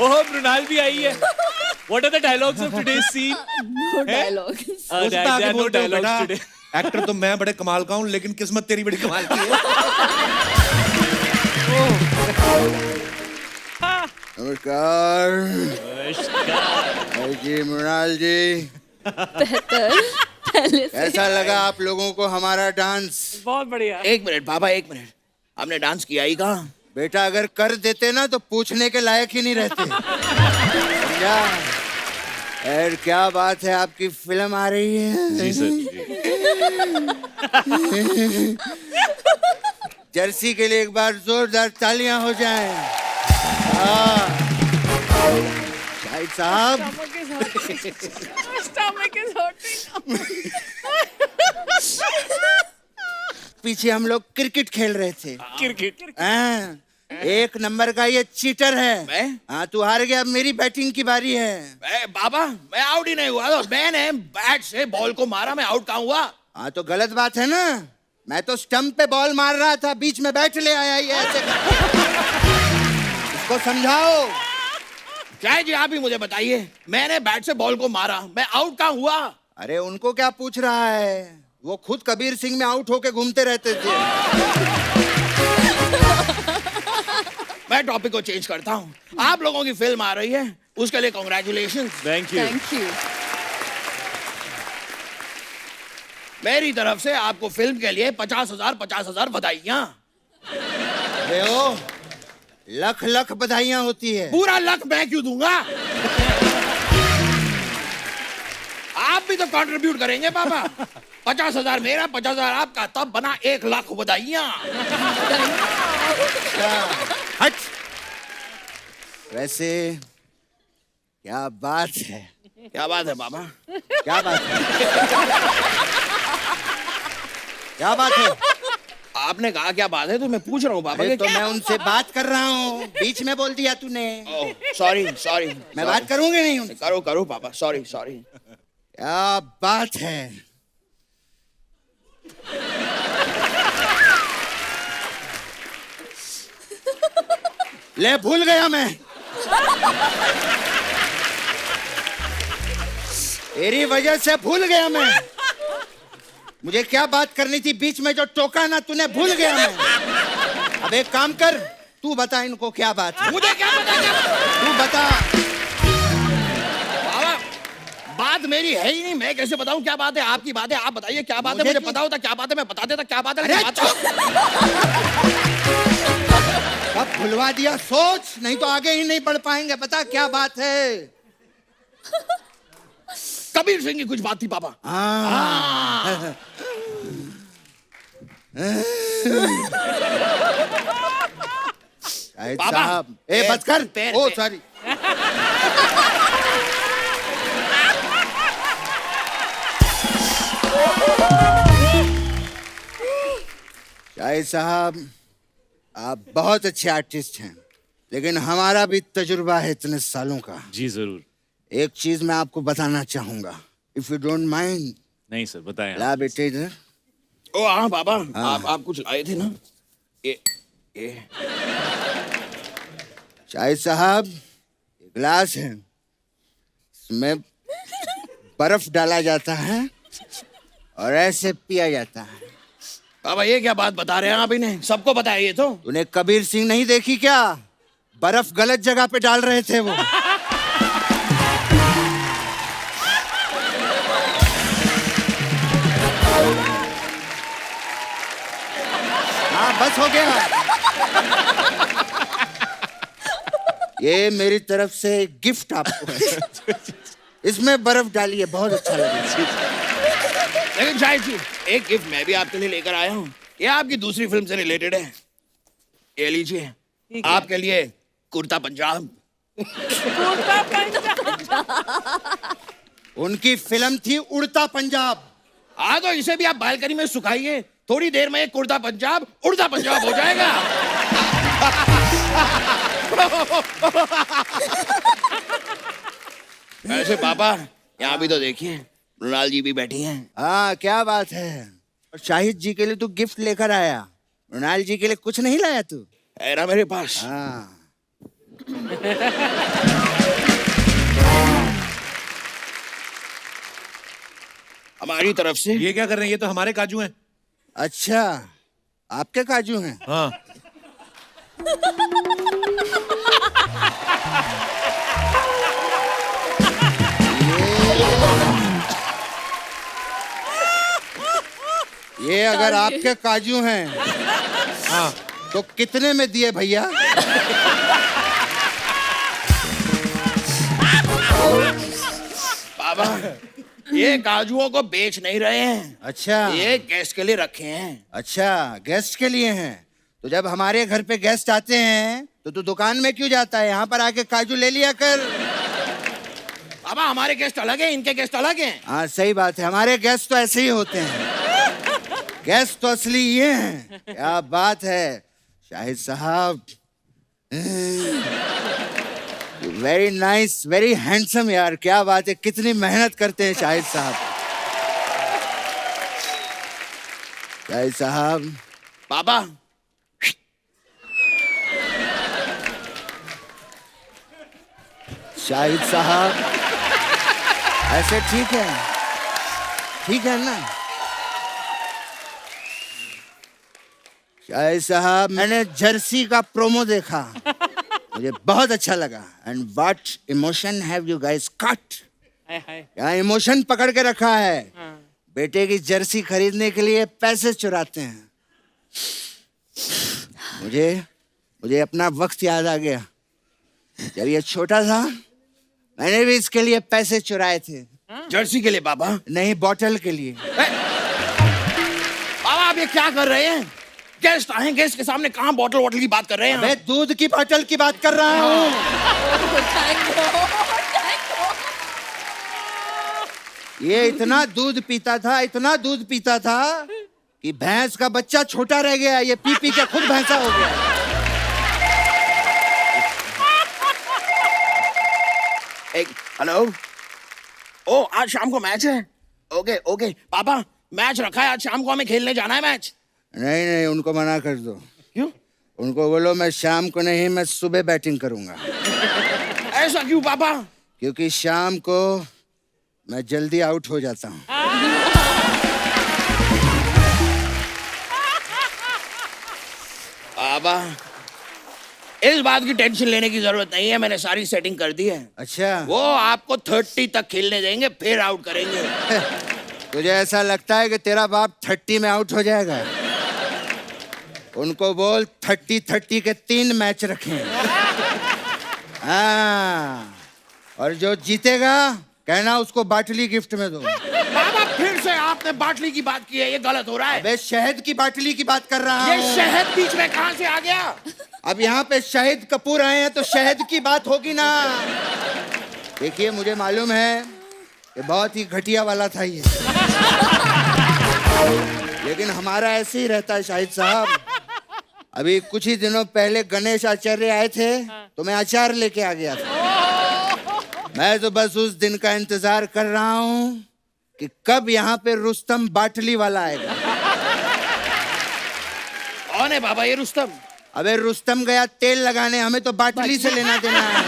S5: ओह, मृणाल भी आई है। What are the dialogues of today's scene?
S6: No dialogues.
S1: हो सकता है
S5: There
S1: आगे
S5: are no
S1: बोलते हो,
S5: dialogues
S1: बेटा
S5: today.
S1: एक्टर तो मैं बड़े कमाल का हूँ लेकिन किस्मत तेरी बड़ी कमाल की है।
S8: नमस्कार जी, मृणाल जी,
S6: पहले से
S8: कैसा लगा आप लोगों को हमारा डांस?
S4: बहुत बढ़िया।
S9: एक मिनट बाबा, एक मिनट, हमने डांस किया ही कहाँ?
S8: बेटा अगर कर देते ना तो पूछने के लायक ही नहीं रहते। समझा? यार क्या बात है, आपकी फिल्म आ रही है।
S5: जी सर, जी।
S8: जर्सी के लिए एक बार जोरदार तालियां हो जाएं। हाँ। शाहिद साहब,
S4: Stomach is hurting.
S8: पीछे हम लोग क्रिकेट खेल रहे थे।
S5: क्रिकेट।
S8: हाँ, एक नंबर का ये चीटर है।
S9: मैं?
S8: हाँ, तू हार गया, अब मेरी बैटिंग की बारी है।
S9: बाबा मैं आउट ही नहीं हुआ, तो मैंने बैट से बॉल को मारा, मैं आउट कहाँ हुआ?
S8: हाँ तो गलत बात है ना, मैं तो स्टंप पे बॉल मार रहा था, बीच में बैट ले आया ये ऐसे इसको समझाओ।
S9: शायद जी आप ही मुझे बताइए, मैंने बैट से बॉल को मारा, मैं आउट कहाँ हुआ?
S8: अरे उनको क्या पूछ रहा है, वो खुद कबीर सिंह में आउट होके घूमते रहते थे।
S9: मैं टॉपिक को चेंज करता हूँ। आप लोगों की फिल्म आ रही है, उसके लिए congratulation.
S5: Thank you.
S6: Thank you.
S9: मेरी तरफ से आपको फिल्म के लिए 50,000 बधाइयाँ।
S8: अरे ओ, लख लख बधाइयां होती है।
S9: पूरा लक मैं क्यों दूंगा? आप भी तो कंट्रीब्यूट करेंगे पापा। 50,000 मेरा, 50,000 आपका, तब बना 1,00,000 बधाइयाँ।
S8: हट। वैसे क्या बात है,
S9: क्या बात है बाबा?
S8: क्या बात है, क्या बात है?
S9: आपने कहा क्या बात है तो मैं पूछ रहा हूँ बाबा
S8: अरे
S9: के
S8: तो
S9: क्या?
S8: मैं उनसे बात कर रहा हूँ, बीच में बोल दिया तूने।
S9: सॉरी सॉरी,
S8: मैं बात करूंगी नहीं उनसे।
S9: करो करो पापा, सॉरी सॉरी।
S8: क्या बात है, ले भूल गया मैं। तेरी वजह से भूल गया मैं। मुझे क्या बात करनी थी, बीच में जो टोका ना तूने, भूल गया मैं। अब एक काम कर, तू बता इनको क्या बात है।
S9: मुझे क्या पता क्या?
S8: तू बता।
S9: बाबा बात मेरी है ही नहीं, मैं कैसे बताऊं क्या बात है? आपकी बात है, आप बताइए क्या बात है। मुझे पता होता क्या बात है, मैं बता देता क्या बात है।
S8: अरे
S9: लेकिन
S8: अब भुलवा दिया, सोच, नहीं तो आगे ही नहीं बढ़ पाएंगे। बता क्या बात है।
S9: कबीर सिंह की कुछ बात थी पापा।
S8: शाहिद
S9: बाबा,
S8: साहब, ए बच कर।
S9: पैर,
S8: ओ
S9: पैर।
S8: सॉरी। शाहिद साहब, आप बहुत अच्छे आर्टिस्ट हैं, लेकिन हमारा भी तजुर्बा है इतने सालों का।
S5: जी जरूर।
S8: एक चीज मैं आपको बताना चाहूंगा, इफ यू डोंट माइंड।
S5: नहीं सर, बताएं आप।
S8: ला बेटे इधर।
S9: ओ हाँ बाबा, आप कुछ लाए थे ना? ये
S8: शाहिद साहब, ये गिलास है, इसमें बर्फ डाला जाता है और ऐसे पिया जाता है।
S9: बाबा ये क्या बात बता रहे हैं आप? इन्हें सबको बताया ये तो।
S8: तूने कबीर सिंह नहीं देखी क्या? बर्फ गलत जगह पे डाल रहे थे वो। हाँ बस हो गया। ये मेरी तरफ से गिफ्ट आपको। इसमें बर्फ डालिए, बहुत अच्छा लगेगा।
S9: लेकिन शायद जी एक गिफ्ट मैं भी आपके लिए लेकर आया हूँ। ये आपकी दूसरी फिल्म से रिलेटेड है। ये लीजिए, आपके लिए कुर्ता पंजाब।
S4: कुर्ता पंजाब।
S8: उनकी फिल्म थी उड़ता पंजाब।
S9: हाँ तो इसे भी आप बालकनी में सुखाइए, थोड़ी देर में एक कुर्ता पंजाब उड़ता पंजाब हो जाएगा। ऐसे पापा यहाँ भी तो देखिए, मृणाल जी भी बैठी हैं।
S8: हाँ क्या बात है। और शाहिद जी के लिए तू गिफ्ट लेकर आया, मृणाल जी के लिए कुछ नहीं लाया तू?
S9: है ना मेरे पास।
S8: हाँ
S9: हमारी तरफ से।
S1: ये क्या कर रहे हैं? ये तो हमारे काजू हैं।
S8: अच्छा, आपके काजू हैं?
S1: हाँ।
S8: ये अगर आपके काजू हैं,
S1: हाँ
S8: तो कितने में दिए भैया?
S9: बाबा ये काजुओं को बेच नहीं रहे हैं।
S8: अच्छा,
S9: ये गेस्ट के लिए रखे हैं।
S8: अच्छा गेस्ट के लिए हैं। तो जब हमारे घर पे गेस्ट आते हैं तो तू दुकान में क्यों जाता है? यहाँ पर आके काजू ले लिया कर।
S9: बाबा हमारे गेस्ट अलग हैं, इनके गेस्ट अलग हैं।
S8: हाँ सही बात है, हमारे गेस्ट तो ऐसे ही होते हैं। गेस्ट तो असली ये हैं। क्या बात है शाहिद साहब, वेरी नाइस, वेरी हैंडसम यार। क्या बात है, कितनी मेहनत करते हैं शाहिद साहब। शाहिद साहब।
S9: बाबा
S8: शाहिद साहब, ऐसे ठीक है? ठीक है ना शाहिद साहब? मैंने जर्सी का प्रोमो देखा, मुझे बहुत अच्छा लगा। And what emotion have you guys cut? यहाँ इमोशन पकड़ के रखा है। बेटे की जर्सी खरीदने के लिए पैसे चुराते हैं। मुझे अपना वक्त याद आ गया, जब ये छोटा था मैंने भी इसके लिए पैसे चुराए थे।
S9: जर्सी के लिए बाबा?
S8: नहीं, बॉटल के लिए।
S9: बाबा आप ये क्या कर रहे हैं? गेस्ट आए, गेस्ट के सामने कहाँ बॉटल वॉटल की बात कर रहे हैं?
S8: मैं दूध की बॉटल की बात कर रहा हूँ।
S6: Thank God.
S8: ये इतना दूध पीता था कि भैंस का बच्चा छोटा रह गया, ये पी पी के खुद भैंसा हो गया।
S9: एक हेलो, ओ आज शाम को मैच है। ओके ओके पापा, मैच रखा है आज शाम को, हमें खेलने जाना है मैच।
S8: नहीं, उनको मना कर दो।
S9: क्यों?
S8: उनको बोलो मैं शाम को नहीं, मैं सुबह बैटिंग करूंगा।
S9: ऐसा क्यों पापा?
S8: क्योंकि शाम को मैं जल्दी आउट हो जाता हूँ।
S9: पापा इस बात की टेंशन लेने की जरूरत नहीं है, मैंने सारी सेटिंग कर दी है।
S8: अच्छा,
S9: वो आपको 30 तक खेलने देंगे, फिर आउट करेंगे।
S8: तुझे ऐसा लगता है कि तेरा बाप 30 में आउट हो जाएगा? उनको बोल 30-30 के 3 मैच रखें। हाँ, और जो जीतेगा कहना उसको बाटली गिफ्ट में दो।
S9: पापा फिर से आपने बाटली की बात की है, ये गलत हो रहा है।
S8: अबे शहद की बाटली की बात कर रहा
S9: ये
S8: हूँ।
S9: शहद बीच में कहाँ से आ गया?
S8: अब यहाँ पे शाहिद कपूर आए हैं तो शहद की बात होगी ना। देखिए मुझे मालूम है ये बहुत ही घटिया वाला था ये, लेकिन हमारा ऐसे ही रहता है शाहिद साहब। अभी कुछ ही दिनों पहले गणेश आचार्य आए थे तो मैं अचार लेके आ गया था। मैं तो बस उस दिन का इंतजार कर रहा हूँ कि कब यहाँ पे रुस्तम बाटली वाला आएगा।
S9: कौन है बाबा ये रुस्तम?
S8: अबे रुस्तम गया तेल लगाने, हमें तो बाटली से लेना देना है।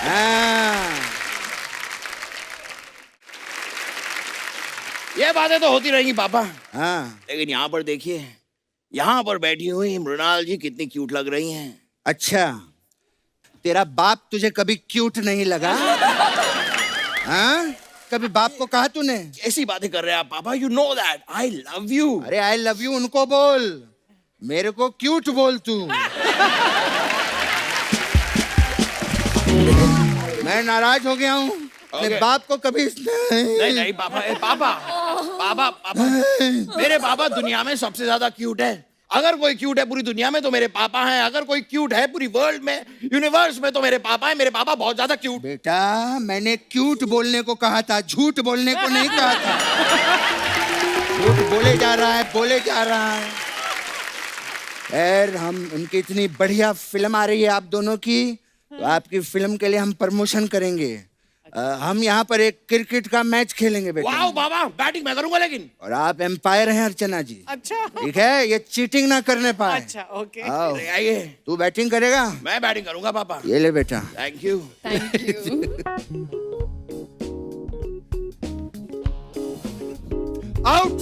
S8: हाँ।
S9: ये बातें तो होती रहेंगी पापा,
S8: हाँ।
S9: लेकिन यहाँ पर देखिए, यहाँ पर बैठी हुई मृणाल जी कितनी क्यूट लग रही हैं।
S8: अच्छा, तेरा बाप तुझे कभी क्यूट नहीं लगा? हाँ? कभी बाप को कहा तूने?
S9: ऐसी बातें कर रहे हैं आप पापा, you know that I love you.
S8: अरे आई लव यू उनको बोल, मेरे को क्यूट बोल तू। मैं नाराज हो गया हूँ। अपने बाप को कभी
S9: नहीं नहीं पापा, पापा पापा पापा मेरे पापा दुनिया में सबसे ज्यादा क्यूट है। अगर कोई क्यूट है पूरी दुनिया में तो मेरे पापा हैं। अगर कोई क्यूट है पूरी वर्ल्ड में, यूनिवर्स में, तो मेरे पापा हैं। मेरे पापा बहुत ज्यादा क्यूट।
S8: बेटा मैंने क्यूट बोलने को कहा था, झूठ बोलने को नहीं कहा था। झूठ बोले जा रहा है, बोले जा रहा है। खैर, हम उनकी इतनी बढ़िया फिल्म आ रही है आप दोनों की, तो आपकी फिल्म के लिए हम प्रमोशन करेंगे। हम यहाँ पर एक क्रिकेट का मैच खेलेंगे बेटा।
S9: वाह बाबा, बैटिंग मैं करूंगा लेकिन।
S8: और आप एम्पायर हैं अर्चना जी।
S4: अच्छा
S8: ठीक है, ये चीटिंग ना करने पाए।
S4: अच्छा ओके।
S8: आओ,
S9: अरे आइए,
S8: तू बैटिंग करेगा?
S9: मैं बैटिंग करूंगा पापा।
S8: ये ले बेटा।
S9: Thank you.
S6: Thank you.
S8: Out.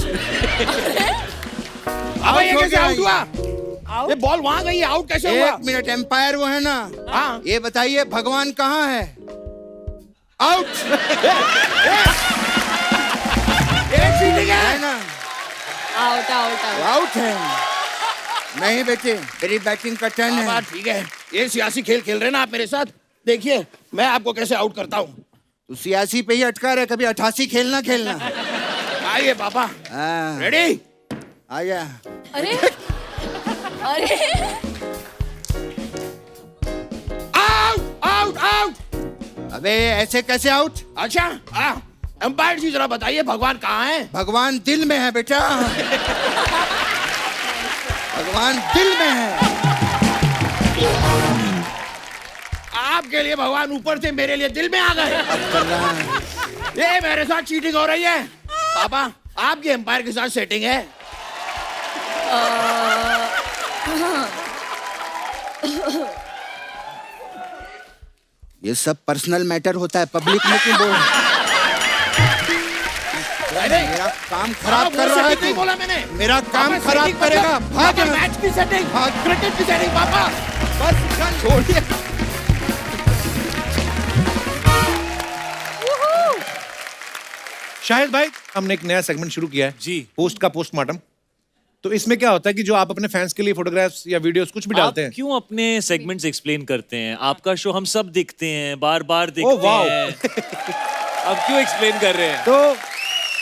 S9: अब ये
S8: हो
S9: कैसे
S8: गया
S9: आउट हुआ? ये बॉल वहां गई, आउट कैसे हुआ?
S8: एक मिनट, एम्पायर वो है ना?
S9: हाँ।
S8: ये बताइए भगवान कहाँ है? आउट।
S9: ये चीटिंग
S8: है
S9: है
S8: ना?
S6: Out out out.
S8: आउट है। नहीं बेटे, मेरी बैटिंग का टर्न
S9: पापा
S8: है।
S9: ठीक है, ये सियासी खेल खेल रहे हैं ना आप मेरे साथ। देखिए मैं आपको कैसे आउट करता हूँ।
S8: तू सियासी पे ही अटका रहे, कभी 88 खेलना खेलना।
S9: आइए पापा,
S8: हाँ,
S9: रेडी?
S8: आजा।
S6: अरे अरे
S9: आउट आउट आउट।
S8: अबे ऐसे कैसे आउट?
S9: अच्छा एम्पायर जी जरा बताइए भगवान कहाँ है?
S8: भगवान दिल में है बेटा। भगवान दिल में है।
S9: आपके लिए भगवान ऊपर से, मेरे लिए दिल में आ गए।
S8: अब कर रहा है।
S9: ये मेरे साथ चीटिंग हो रही है। पापा आपकी एम्पायर के साथ सेटिंग है।
S8: ये सब पर्सनल मैटर होता है, पब्लिक में क्यों बोल? मेरा काम खराब कर रहा है
S9: नहीं
S8: तू।
S9: बोला मैंने।
S8: मेरा काम
S9: पापा,
S8: खराब
S9: setting
S8: करेगा।
S9: मतलब-
S8: भाग
S9: पापा,
S8: यहाँ।
S9: मैच की सेटिंग,
S8: भाग।
S9: क्रिकेट की सेटिंग। पापा
S8: बस चल, छोड़िए।
S1: शाहिद भाई, हमने एक नया सेगमेंट शुरू किया है
S5: जी।
S1: पोस्ट का पोस्टमार्टम। तो इसमें क्या होता है कि जो आप अपने फैंस के लिए फोटोग्राफ्स या वीडियोस कुछ भी डालते
S5: आप
S1: हैं।
S5: क्यों अपने सेगमेंट्स एक्सप्लेन करते हैं? आपका शो हम सब देखते हैं, बार बार
S1: ओह,
S5: देखते
S1: वाओ।
S5: हैं। अब क्यों एक्सप्लेन कर रहे हैं?
S1: तो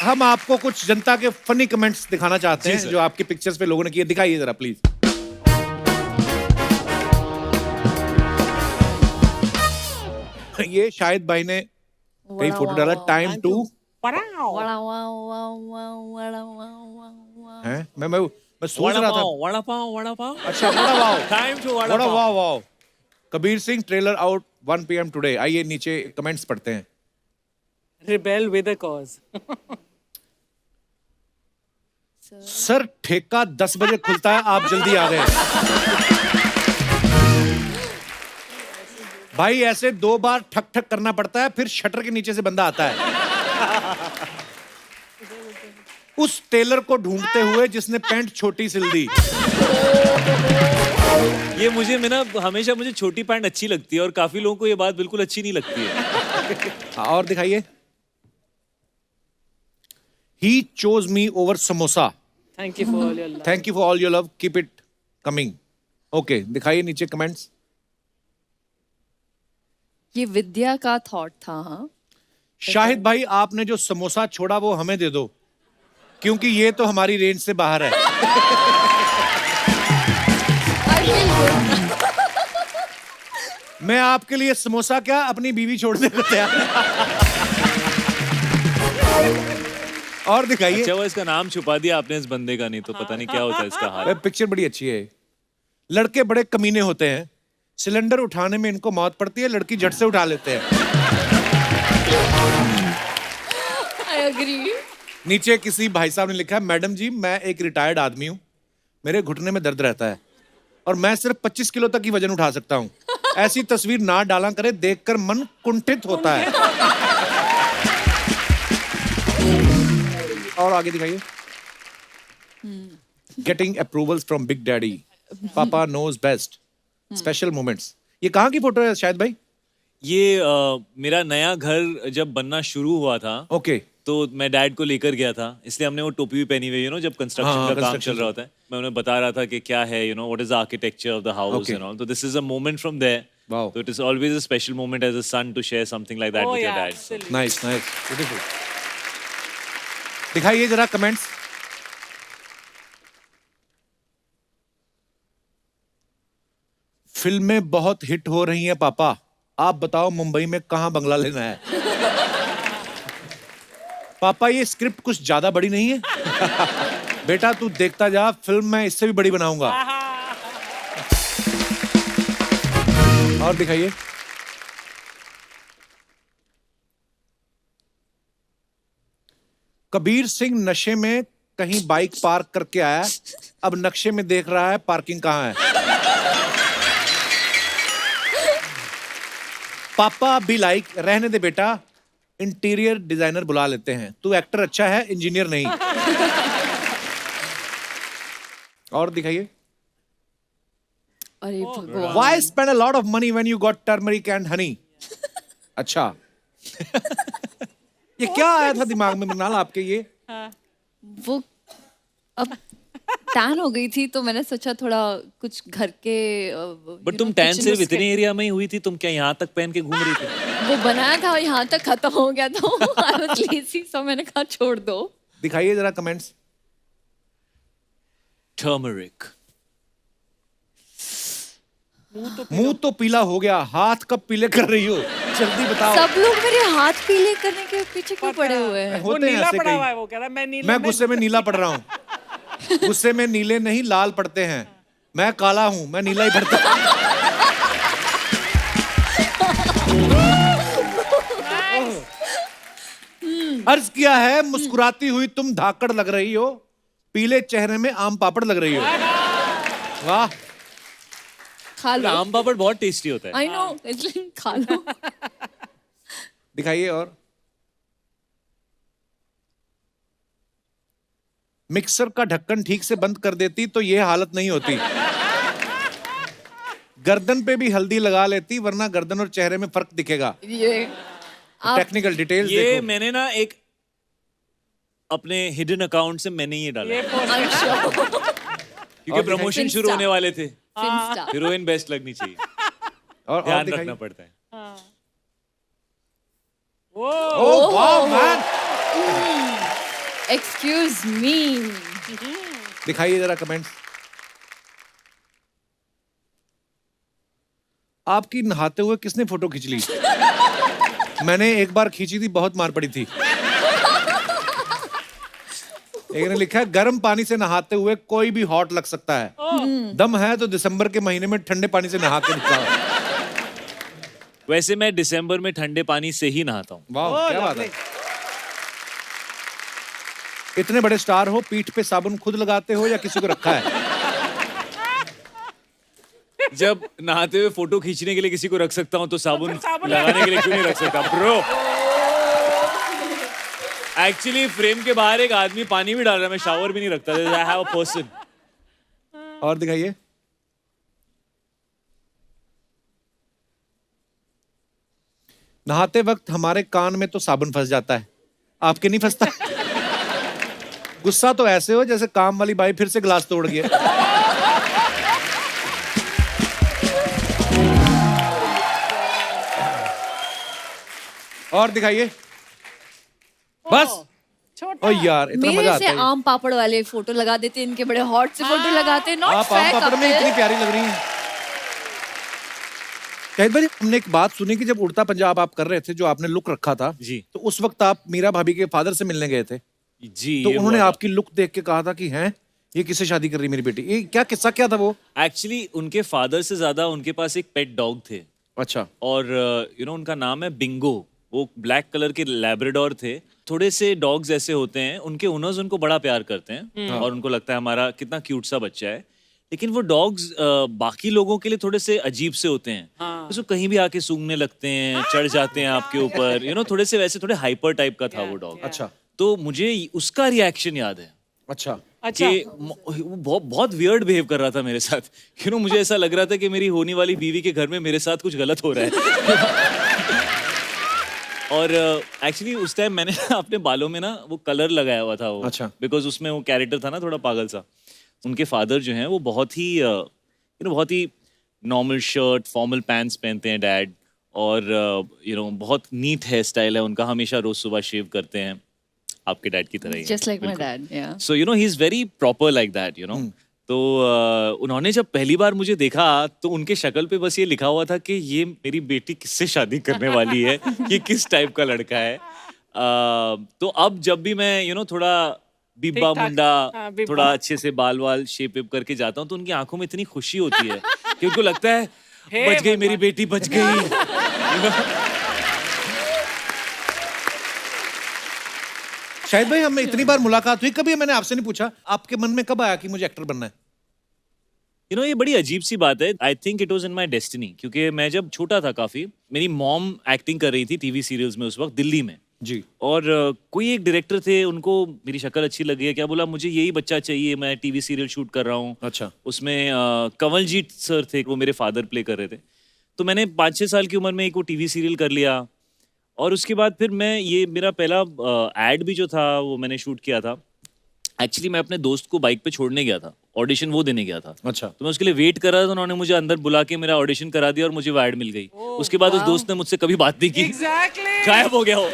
S1: हम आपको कुछ जनता के फनी कमेंट्स दिखाना चाहते
S5: जी,
S1: हैं
S5: सर।
S1: जो आपकी पिक्चर्स पे लोगों ने किए। दिखाइए जरा प्लीज। ये शाहिद भाई ने कहीं फोटो डाला टाइम टू
S4: Wow.
S1: है मैं सोच रहा था
S5: वड़ा पाव वड़ा पाव
S1: अच्छा बड़ा wow
S5: time to vada
S1: bada
S5: pav
S1: wow wow Kabir Singh trailer out 1 PM today आइए नीचे कमेंट्स पढ़ते हैं
S4: Rebel with a cause.
S1: Sir ठेका 10 बजे खुलता है आप जल्दी आ गए भाई ऐसे 2 बार ठक ठक करना पड़ता है फिर शटर के नीचे से बंदा आता है उस टेलर को ढूंढते हुए जिसने पैंट छोटी सिल दी
S5: ये मुझे मैं ना हमेशा मुझे छोटी पैंट अच्छी लगती है और काफी लोगों को ये बात बिल्कुल अच्छी नहीं लगती है
S1: और दिखाइए He chose me over samosa.
S4: Thank you for all your love.
S1: Thank you for all your love. Keep it coming. Okay, दिखाइए नीचे कमेंट्स
S6: ये विद्या का थॉट था हाँ
S1: शाहिद भाई आपने जो समोसा छोड़ा वो हमें दे दो क्योंकि ये तो हमारी रेंज से बाहर है मैं आपके लिए समोसा क्या अपनी बीवी छोड़ने को तैयार और दिखाइए
S5: अच्छा वो इसका नाम छुपा दिया आपने इस बंदे का नहीं तो पता नहीं क्या होता है इसका हाल
S1: पिक्चर बड़ी अच्छी है लड़के बड़े कमीने होते हैं सिलेंडर उठाने में इनको मौत पड़ती है लड़की झट से उठा लेते हैं
S6: I agree.
S1: नीचे किसी भाई साहब ने लिखा है मैडम जी मैं एक रिटायर्ड आदमी हूँ मेरे घुटने में दर्द रहता है और मैं सिर्फ 25 किलो तक की वजन उठा सकता हूँ ऐसी तस्वीर ना डाला करे देखकर मन कुंठित होता है और आगे दिखाइए getting approvals from big daddy पापा नोज बेस्ट स्पेशल मोमेंट्स ये कहाँ की फोटो है शायद भाई
S5: ये मेरा नया घर जब बनना शुरू हुआ था
S1: ओके
S5: तो मैं डैड को लेकर गया था इसलिए हमने वो टोपी भी पहनी हुई है जब कंस्ट्रक्शन का काम चल रहा होता है मैं उन्हें बता रहा था कि क्या है what is the architecture of the house and all तो this is a moment from there
S1: Wow.
S5: So it is always a special moment as a son to share something like that
S4: Oh
S5: with your
S4: yeah,
S5: dad. So.
S4: absolutely.
S1: Nice nice beautiful दिखाइए जरा comments फिल्में बहुत hit हो रही हैं पापा आप बताओ मुंबई में कहां बंगला लेना है पापा ये स्क्रिप्ट कुछ ज्यादा बड़ी नहीं है बेटा तू देखता जा फिल्म मैं इससे भी बड़ी बनाऊंगा और दिखाइए कबीर सिंह नशे में कहीं बाइक पार्क करके आया अब नक्शे में देख रहा है पार्किंग कहां है पापा बी लाइक रहने दे बेटा इंटीरियर डिजाइनर बुला लेते हैं तू एक्टर अच्छा है इंजीनियर नहीं और दिखाइए
S6: अरे भगवान
S1: Why spend a lot of money when you got turmeric and honey? अच्छा ये क्या आया था दिमाग में मृणाल आपके ये
S6: वो अब टैन हो गई थी तो मैंने सोचा थोड़ा कुछ घर के
S5: बट तुम टैन सिर्फ इतने एरिया में ही हुई थी तुम क्या यहाँ तक पहन के घूम रही थी
S6: वो बनाया था और यहाँ तक खत्म हो गया तो आई वाज लेजी सो मैंने कहा छोड़ दो
S1: दिखाइए जरा कमेंट्स
S5: टर्मरिक
S1: मुंह तो पीला हो गया हाथ कब पीले कर रही हो जल्दी बताओ
S6: सब लोग मेरे हाथ पीले करने के पीछे क्यों पड़े हुए हैं
S4: वो
S1: होते हैं
S4: नीला
S1: ऐसे
S4: पड़ा हुआ है
S1: कई
S4: वो कह रहा है मैं नीला
S1: मैं गुस्से में नीला पड़ रहा हूँ गुस्से में नीले नहीं लाल पड़ते हैं मैं काला हूं मैं नीला ही पड़ता अर्ज किया है मुस्कुराती हुई तुम धाकड़ लग रही हो पीले चेहरे में आम पापड़ लग रही हो वाह
S6: खा लो
S5: आम पापड़ बहुत टेस्टी होता है
S6: आई नो इसलिए खा लो
S1: दिखाइए और मिक्सर का ढक्कन ठीक से बंद कर देती तो ये हालत नहीं होती गर्दन पे भी हल्दी लगा लेती वरना गर्दन और चेहरे में फर्क दिखेगा
S6: ये आप
S1: टेक्निकल डिटेल्स
S5: ये
S1: देखो
S5: मैंने ना एक अपने हिडन अकाउंट से मैंने ये डाला
S4: ये
S5: है।
S4: post-
S6: I'm sure.
S5: क्योंकि प्रमोशन
S6: Finsta.
S5: शुरू होने वाले थे
S6: Finsta.
S5: हीरोइन बेस्ट लगनी चाहिए
S1: और
S5: ध्यान
S1: दिखाइए
S5: रखना पड़ता है
S1: ओह वाह मैन
S6: Excuse me.
S1: दिखाइए जरा कमेंट्स आपकी नहाते हुए किसने फोटो खींच ली मैंने एक बार खींची थी, बहुत मार पड़ी थी। एक ने लिखा है, गर्म पानी से नहाते हुए कोई भी हॉट लग सकता है। दम है तो दिसंबर के महीने में ठंडे पानी से नहा के दिखाओ।
S5: वैसे मैं दिसंबर में ठंडे पानी से ही नहाता हूँ।
S1: वाह, क्या बात है। इतने बड़े स्टार हो, पीठ पे साबुन खुद लगाते हो या किसी को रखा है?
S5: जब नहाते हुए फोटो खींचने के लिए किसी को रख सकता हूँ तो साबुन लगाने के लिए क्यों नहीं रख सकता ब्रो? एक्चुअली फ्रेम के बाहर एक आदमी पानी भी डाल रहा है, मैं शावर भी नहीं रखता। I have a person.
S1: और दिखाइए। नहाते वक्त हमारे कान में तो साबुन फंस जाता है, आपके नहीं फंसता? गुस्सा तो ऐसे हो जैसे काम वाली बाई फिर से गिलास तोड़ गया। और दिखाइए। बस। ओ यार, इतना मजा
S6: मेरे
S1: आता
S6: से
S1: है।
S6: आम पापड़ वाले फोटो लगा देते, इनके बड़े हॉट से फोटो लगाते। नॉट
S1: आप आम
S6: फेक।
S1: पापड़ में इतनी प्यारी लग रही हैं। शाहिद भाई, हमने एक बात सुनी कि जब उड़ता पंजाब आप कर रहे थे, जो आपने लुक रखा था
S5: जी,
S1: तो उस वक्त आप मीरा भाभी के फादर से मिलने गए थे।
S5: जी।
S1: तो
S5: ये
S1: उन्होंने
S5: हुआ था।
S1: आपकी लुक देख के कहा था कि हैं ये किससे शादी कर रही मेरी बेटी? ये क्या किस्सा क्या था वो?
S5: एक्चुअली उनके फादर से ज्यादा उनके पास एक पेट डॉग थे।
S1: अच्छा।
S5: और उनका नाम है बिंगो। वो ब्लैक कलर के लैब्राडोर थे। थोड़े से डॉग्स ऐसे होते हैं, उनके ओनर्स उनको बड़ा प्यार करते हैं और उनको लगता है हमारा कितना क्यूट सा बच्चा है। लेकिन वो डॉग्स बाकी लोगों के लिए थोड़े से अजीब से होते हैं। उसको कहीं भी आके सूंघने लगते हैं, चढ़ जाते हैं आपके ऊपर। थोड़े से वैसे थोड़े हाइपर टाइप का था वो डॉग।
S1: अच्छा।
S5: तो मुझे उसका रिएक्शन याद है
S1: अच्छा।
S5: कि वो बहुत वियर्ड बिहेव कर रहा था मेरे साथ। मुझे ऐसा लग रहा था कि मेरी होने वाली बीवी के घर में मेरे साथ कुछ गलत हो रहा है। और एक्चुअली उस टाइम मैंने अपने बालों में ना वो कलर लगाया हुआ था वो।
S1: अच्छा।
S5: बिकॉज उसमें वो कैरेक्टर था ना थोड़ा पागल सा। उनके फादर जो हैं वो बहुत ही बहुत ही नॉर्मल शर्ट, फॉर्मल पैंट्स पहनते हैं डैड। और बहुत नीट हेयर स्टाइल है उनका, हमेशा रोज सुबह शेव करते हैं, आपके डैड की तरह ही।
S6: Just like my dad, yeah.
S5: So he is very proper like that, तो उन्होंने जब पहली बार मुझे देखा तो उनके शक्ल पे बस ये लिखा हुआ था कि ये मेरी बेटी किससे शादी करने वाली है, ये किस टाइप का लड़का है। तो अब जब भी मैं थोड़ा बिब्बा मुंडा, थोड़ा अच्छे से बाल वाल शेप वेप करके जाता हूँ तो उनकी आंखों में इतनी खुशी होती है कि उनको लगता है बच गई मेरी बेटी, बच गई।
S1: शाहिद भाई, हमें इतनी बार मुलाकात हुई, कभी मैंने आपसे नहीं पूछा आपके मन में कब आया कि मुझे एक्टर बनना है?
S5: ये बड़ी अजीब सी बात है। I think it was in my destiny. क्योंकि मैं जब छोटा था काफी, मेरी मॉम एक्टिंग कर रही थी टीवी सीरियल्स में उस वक्त दिल्ली में
S1: जी।
S5: और कोई एक डायरेक्टर थे, उनको मेरी शक्ल अच्छी लगी है, क्या बोला मुझे यही बच्चा चाहिए, मैं टीवी सीरियल शूट कर रहा हूँ।
S1: अच्छा।
S5: उसमें कंवलजीत सर थे, वो मेरे फादर प्ले कर रहे थे। तो मैंने 5-6 साल की उम्र में एक वो टीवी सीरियल कर लिया। और उसके बाद फिर मैं मेरा पहला एड भी जो था वो मैंने शूट किया था। एक्चुअली मैं अपने दोस्त को बाइक पे छोड़ने गया था, ऑडिशन वो देने गया था।
S1: अच्छा।
S5: तो मैं उसके लिए वेट कर रहा था, तो उन्होंने मुझे अंदर बुला के मेरा ऑडिशन करा दिया और मुझे वो एड मिल गई। उसके बाद उस दोस्त ने मुझसे कभी बात नहीं की।
S4: Exactly.
S5: गायब हो गया हो।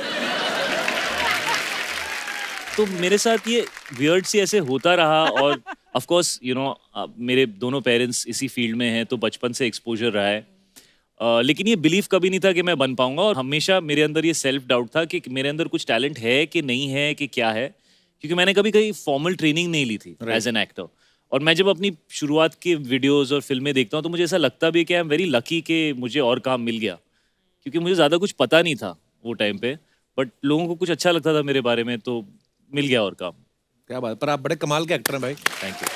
S5: तो मेरे साथ ये वियर्ड सी ऐसे होता रहा। और ऑफ कोर्स मेरे दोनों पेरेंट्स इसी फील्ड में हैं, तो बचपन से एक्सपोजर रहा है। लेकिन ये बिलीव कभी नहीं था कि मैं बन पाऊंगा। और हमेशा मेरे अंदर ये सेल्फ डाउट था कि मेरे अंदर कुछ टैलेंट है कि नहीं है, कि क्या है। क्योंकि मैंने कभी कहीं फॉर्मल ट्रेनिंग नहीं ली थी एज एन एक्टर। और मैं जब अपनी शुरुआत के वीडियोस और फिल्में देखता हूँ तो मुझे ऐसा लगता भी है कि आई एम वेरी लकी कि मुझे और काम मिल गया। क्योंकि मुझे ज़्यादा कुछ पता नहीं था वो टाइम पे, बट लोगों को कुछ अच्छा लगता था मेरे बारे में, तो मिल गया और काम।
S1: क्या बात, पर आप बड़े कमाल के एक्टर हैं भाई।
S5: Thank you.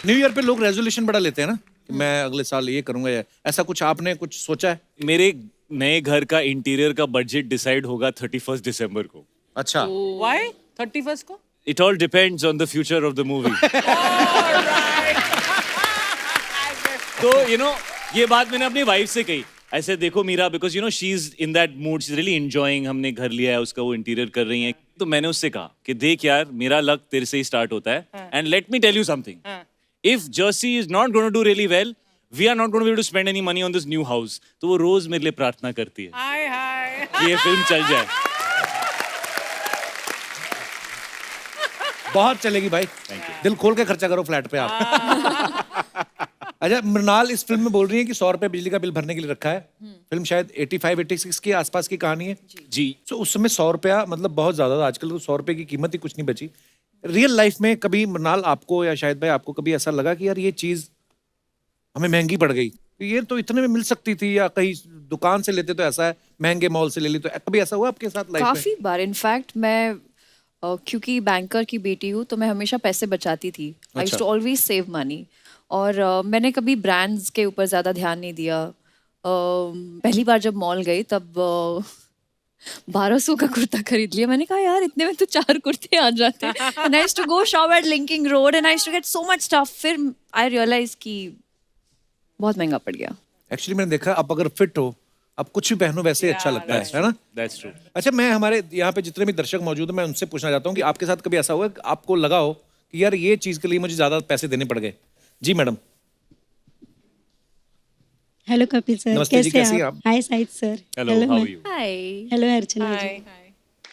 S1: न्यू ईयर पे लोग रेजोल्यूशन बड़ा लेते हैं ना कि मैं अगले साल ये करूंगा, या ऐसा कुछ आपने कुछ सोचा है?
S5: मेरे नए घर का इंटीरियर का बजट डिसाइड होगा 31 दिसंबर को।
S1: अच्छा।
S4: Why? 31st को?
S5: It all depends on the future of the movie. तो ये बात मैंने अपनी वाइफ से कही, ऐसे देखो Mira, because she is in that mood, she is really enjoying, हमने घर लिया है उसका, वो इंटीरियर कर रही है। तो मैंने उससे कहा कि देख यार, मेरा लक तेरे से ही स्टार्ट होता है, and let me tell you something, if Jersey is not going to do really well, we are not going to be able to spend any money on this new house. तो वो रोज मेरे लिए प्रार्थना करती है
S4: Hi, hi.
S5: कि ये film चल जाए।
S1: बहुत चलेगी भाई, दिल खोल के खर्चा करो फ्लैट पे आप। अच्छा, मृणाल इस फिल्म में बोल रही है कि 100 रुपए बिजली का बिल भरने के लिए रखा है। फिल्म शायद 85-86 के आसपास की कहानी है।
S5: जी।
S1: तो उस समय 100 रुपया मतलब बहुत ज्यादा था। आजकल तो 100 रुपए की कीमत ही कुछ नहीं बची। रियल लाइफ में कभी मृणाल आपको या शायद भाई आपको कभी ऐसा लगा कि यार ये चीज हमें महंगी पड़ गई, ये तो इतने में मिल सकती थी, या कहीं दुकान से लेते तो ऐसा है, महंगे मॉल से ले ली, तो कभी ऐसा हुआ आपके साथ लाइफ में?
S6: काफी बार। इनफैक्ट मैं क्योंकि बैंकर की बेटी हूँ तो मैं हमेशा पैसे बचाती थी। I used to always save money. और मैंने कभी ब्रांड्स के ऊपर ज़्यादा ध्यान नहीं दिया। पहली बार जब मॉल गई तब 1200 का कुर्ता खरीद लिया। मैंने कहा यार इतने में तो 4 कुर्ते आ जाते। And I used to go shop at Linking Road and I used to get so much stuff. फिर आई रियलाइज कि बहुत महंगा पड़ गया।
S1: एक्चुअली मैंने देखा, आप अगर फिट हो, आप कुछ भी पहनो वैसे ही अच्छा लगता है ना?
S5: That's true.
S1: अच्छा, मैं हमारे यहाँ पे जितने भी दर्शक मौजूद हैं मैं उनसे पूछना चाहता हूँ कि आपके साथ कभी ऐसा हुआ कि आपको लगा हो कि यार ये चीज के लिए मुझे ज्यादा पैसे देने पड़ गए? जी मैडम।
S10: हेलो कपिल सर,
S1: नमस्ते जी, कैसी
S10: कैसे
S1: हैं
S10: आप?
S1: आप?
S10: हाय साइद sir.
S5: Hello, how
S10: ma'am.
S5: are you?
S6: Hi.
S10: Hello Archana ji.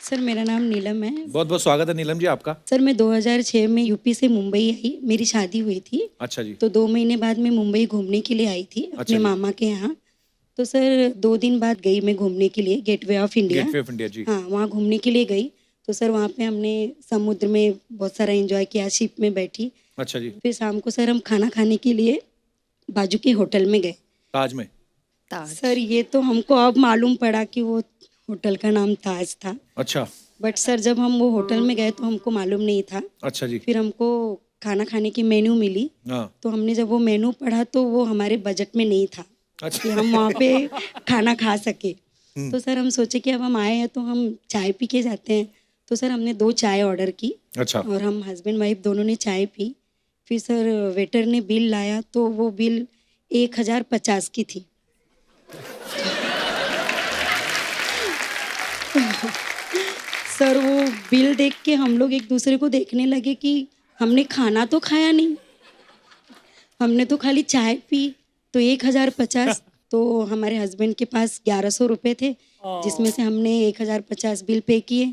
S10: Sir मेरा नाम नीलम है।
S1: बहुत बहुत स्वागत है नीलम जी आपका।
S10: सर मैं 2006 में यूपी से मुंबई आई, मेरी शादी हुई थी।
S1: अच्छा जी।
S10: तो 2 महीने बाद मैं मुंबई घूमने के लिए आई थी अपने
S1: जी।
S10: मामा के यहाँ। तो सर 2 दिन बाद गई मैं घूमने के लिए Gateway of India.
S1: Gateway of India जी।
S10: हाँ, वहाँ घूमने के लिए गई। तो सर वहाँ पे हमने समुद्र में बहुत सारा एंजॉय किया, शिप में बैठी।
S1: अच्छा जी।
S10: फिर शाम को सर हम खाना खाने के लिए बाजू के होटल में गए।
S1: ताज में?
S10: सर ये तो हमको अब मालूम पड़ा कि वो होटल का नाम ताज था।
S1: अच्छा।
S10: बट सर जब हम वो होटल में गए तो हमको मालूम नहीं था।
S1: अच्छा जी।
S10: फिर हमको खाना खाने की मेन्यू मिली।
S1: हाँ।
S10: तो हमने जब वो मेन्यू पढ़ा तो वो हमारे बजट में नहीं था
S1: अच्छा।
S10: कि हम वहाँ पे खाना खा सके। तो सर हम सोचे कि अब हम आए हैं तो हम चाय पी के जाते हैं। तो सर हमने 2 चाय ऑर्डर की।
S1: अच्छा।
S10: और हम हस्बैंड वाइफ दोनों ने चाय पी। फिर सर वेटर ने बिल लाया तो वो बिल 1050 की थी। सर वो बिल देख के हम लोग एक दूसरे को देखने लगे कि हमने खाना तो खाया नहीं, हमने तो खाली चाय पी। तो 1050। तो हमारे हस्बैंड के पास 1100 रुपये थे, जिसमें से हमने 1050 बिल पे किए।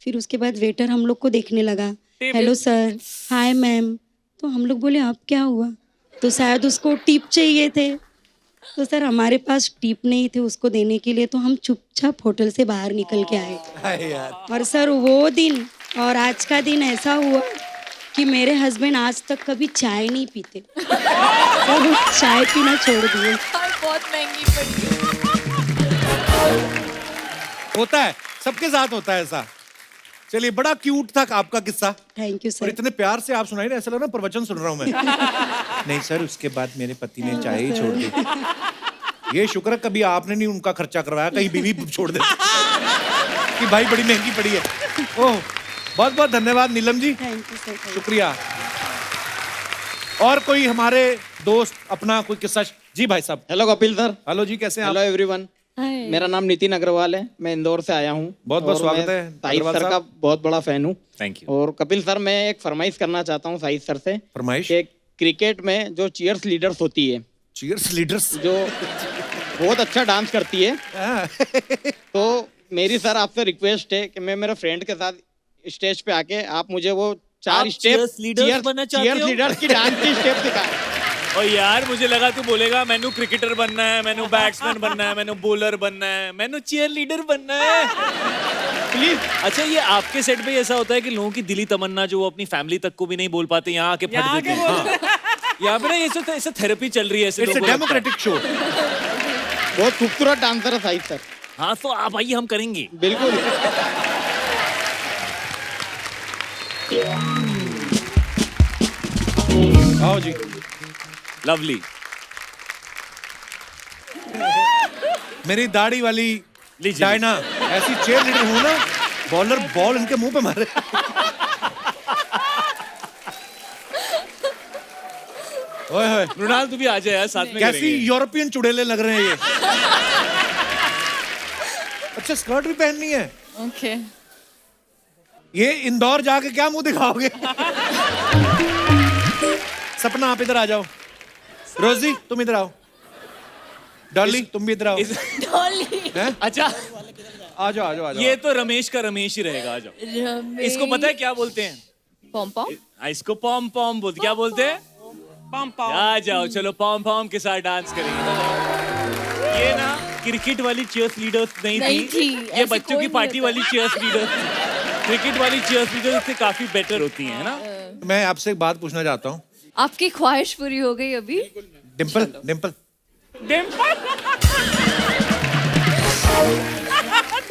S10: फिर उसके बाद वेटर हम लोग को देखने लगा, हेलो सर, हाय मैम। तो हम लोग बोले अब क्या हुआ? तो शायद उसको टिप चाहिए थे। तो सर हमारे पास टिप नहीं थे उसको देने के लिए, तो हम चुपचाप होटल से बाहर निकल के आए।
S1: हाय यार।
S10: और सर वो दिन और आज का दिन ऐसा हुआ कि मेरे हस्बैंड आज तक कभी चाय नहीं पीते। और वो चाय पीना छोड़ दिए।
S6: बहुत महंगी पड़ी।
S1: होता है, सबके साथ होता है ऐसा। चलिए, बड़ा क्यूट था आपका किस्सा।
S10: थैंक यू
S1: और
S10: सर।
S1: इतने प्यार से आप सुनाई ना, ऐसा लग रहा है प्रवचन सुन रहा हूँ मैं। नहीं सर, उसके बाद मेरे पति ने चाय ही छोड़ दी। ये शुक्र कभी आपने नहीं उनका खर्चा करवाया, कहीं बीवी छोड़ दे कि भाई बड़ी महंगी पड़ी है। ओह, बहुत बहुत धन्यवाद Neelam ji,
S10: thank you sir.
S1: शुक्रिया। और कोई हमारे दोस्त अपना कोई किस्सा? जी भाई साहब।
S11: Hello Kapil sir.
S1: हेलो जी, कैसे हैं
S11: हेलो
S1: आप?
S11: एवरीवन। मेरा नाम नितिन अग्रवाल है, मैं इंदौर से आया हूँ।
S1: बहुत बहुत
S11: और
S1: स्वागत
S11: मैं
S1: है
S11: साहिद
S1: अग्रवाल
S11: सर का
S1: साहब।
S11: बहुत बड़ा फैन हूँ।
S5: Thank you.
S11: और कपिल सर, मैं एक फरमाइश करना चाहता हूँ साहिद सर से।
S1: फरमाइश?
S11: कि क्रिकेट में जो चीयर्स लीडर्स होती है,
S1: चीयर्स लीडर्स
S11: जो बहुत अच्छा डांस करती है, तो मेरी सर आपसे रिक्वेस्ट है कि मैं मेरे फ्रेंड के साथ स्टेज पे आके आप मुझे वो 4
S5: आप
S11: स्टेप
S5: cheers leaders बनना चाहते हो?
S11: चीयर्स लीडर्स की डांस की स्टेप दिखाएं।
S5: और यार मुझे लगा तू बोलेगा मैंने क्रिकेटर बनना है, मैंने बैट्समैन बनना है, मैंने बॉलर बनना है, मैंने चीयर लीडर बनना है।
S11: प्लीज।
S5: अच्छा, ये आपके सेट पे ऐसा होता है कि लोगों की दिली तमन्ना जो वो अपनी फैमिली तक को भी नहीं बोल पाते, यहाँ आके फट देते हैं। हाँ। यहाँ पे ना ऐसा थेरेपी चल रही है ऐसे
S1: इट्स अ
S5: लोगों को लगता है।
S1: Democratic show.
S11: बहुत खूबसूरत डांसर है साहिद सर।
S5: हाँ, तो आप आइए, हम करेंगे।
S11: बिल्कुल।
S1: आओ जी।
S5: लवली।
S1: मेरी दाढ़ी वाली
S5: लीजिए।
S1: डायना ऐसी चेयर लीडर हो ना, बॉलर बॉल इनके मुंह पे मारे। ओए होए,
S5: मृणाल तू भी आ जाए यार, साथ में
S1: कैसी
S5: करेंगे।
S1: यूरोपियन चुड़ैले लग रहे हैं ये। अच्छा, स्कर्ट भी पहननी है?
S6: ओके।
S1: ये इंदौर जाके क्या मुंह दिखाओगे? सपना आप इधर आ जाओ। रोजी तुम इधर आओ। डॉली तुम भी इधर आओ।
S6: डॉली।
S1: हैं?
S5: अच्छा,
S1: आ जाओ आ जाओ आ जाओ।
S5: ये तो रमेश का रमेश ही रहेगा। आ जाओ। इसको पता है क्या बोलते हैं?
S6: पॉम पॉम।
S5: इसको पॉम पॉम बोलते, क्या बोलते हैं?
S4: पम पम
S5: आ जाओ चलो पॉम पॉम के साथ डांस करेंगे। ये ना क्रिकेट वाली चीयर्स लीडर्स नहीं थी, ये
S6: ऐसे
S5: बच्चों
S6: कोई
S5: की
S6: नहीं
S5: पार्टी
S6: होता।
S5: वाली चीयर्स लीडर्स थी। क्रिकेट वाली चीयर्स लीडर्स से काफी बेटर होती हैं, है ना?
S1: मैं आपसे एक बात पूछना चाहता हूँ,
S6: आपकी ख्वाहिश पूरी हो गई अभी?
S1: डिम्पल डिम्पल
S4: डिम्पल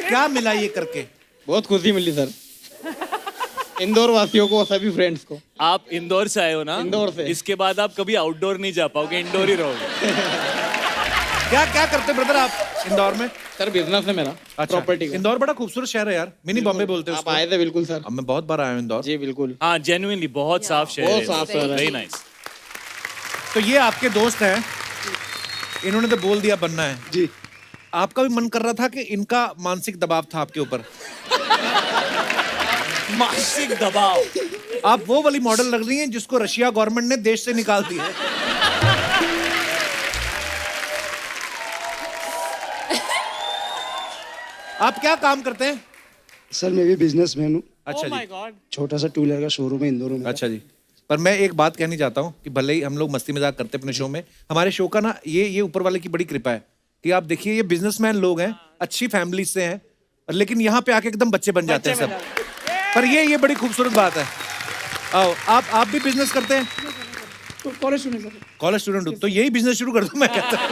S1: क्या मिला ये करके?
S11: बहुत खुशी मिली सर, इंदौर वासियों को, सभी फ्रेंड्स को।
S5: आप इंदौर से आए हो ना?
S11: इंदौर से।
S5: इसके बाद आप कभी आउटडोर नहीं जा पाओगे, इंडोर ही रहोगे।
S1: क्या क्या करते ब्रदर आप इंदौर में?
S11: सर बिजनेस है मेरा, प्रॉपर्टी का।
S1: इंदौर बड़ा खूबसूरत शहर है यार, मिनी बॉम्बे बोलते हैं
S11: आप
S1: उसको।
S11: आए थे बिल्कुल सर।
S1: अब मैं बहुत बार आया हूँ इंदौर।
S11: जी बिल्कुल।
S5: हाँ जेन्युइनली बहुत साफ शहर
S11: बहुत
S5: है,
S11: साफ शहर है।
S5: Very nice.
S1: तो ये आपके दोस्त हैं, इन्होंने तो बोल दिया बनना है
S8: जी।
S1: आपका भी मन कर रहा था कि इनका मानसिक दबाव था आपके ऊपर?
S5: मानसिक दबाव?
S1: आप वो वाली मॉडल लग रही हैं जिसको रशिया गवर्नमेंट ने देश से निकाल दिया है। आप क्या काम करते हैं?
S12: सर मैं भी बिजनेसमैन हूँ।
S1: अच्छा
S4: माय
S1: जी,
S4: गॉड
S12: छोटा सा टू व्हीलर का शोरूम है इंदौर में।
S1: अच्छा जी। पर मैं एक बात कहनी चाहता हूँ कि भले ही हम लोग मस्ती मजाक करते हैं अपने शो में, हमारे शो का ना ये ऊपर वाले की बड़ी कृपा है कि आप देखिए ये बिजनेसमैन लोग हैं, अच्छी फैमिली से हैं, और लेकिन यहाँ पे आके एकदम बच्चे बन जाते हैं सब। पर ये बड़ी खूबसूरत बात है। आओ आप भी बिजनेस करते हैं?
S12: तो college student sir.
S1: College student हूँ तो यही बिजनेस शुरू कर दूं मैं कहता हूँ।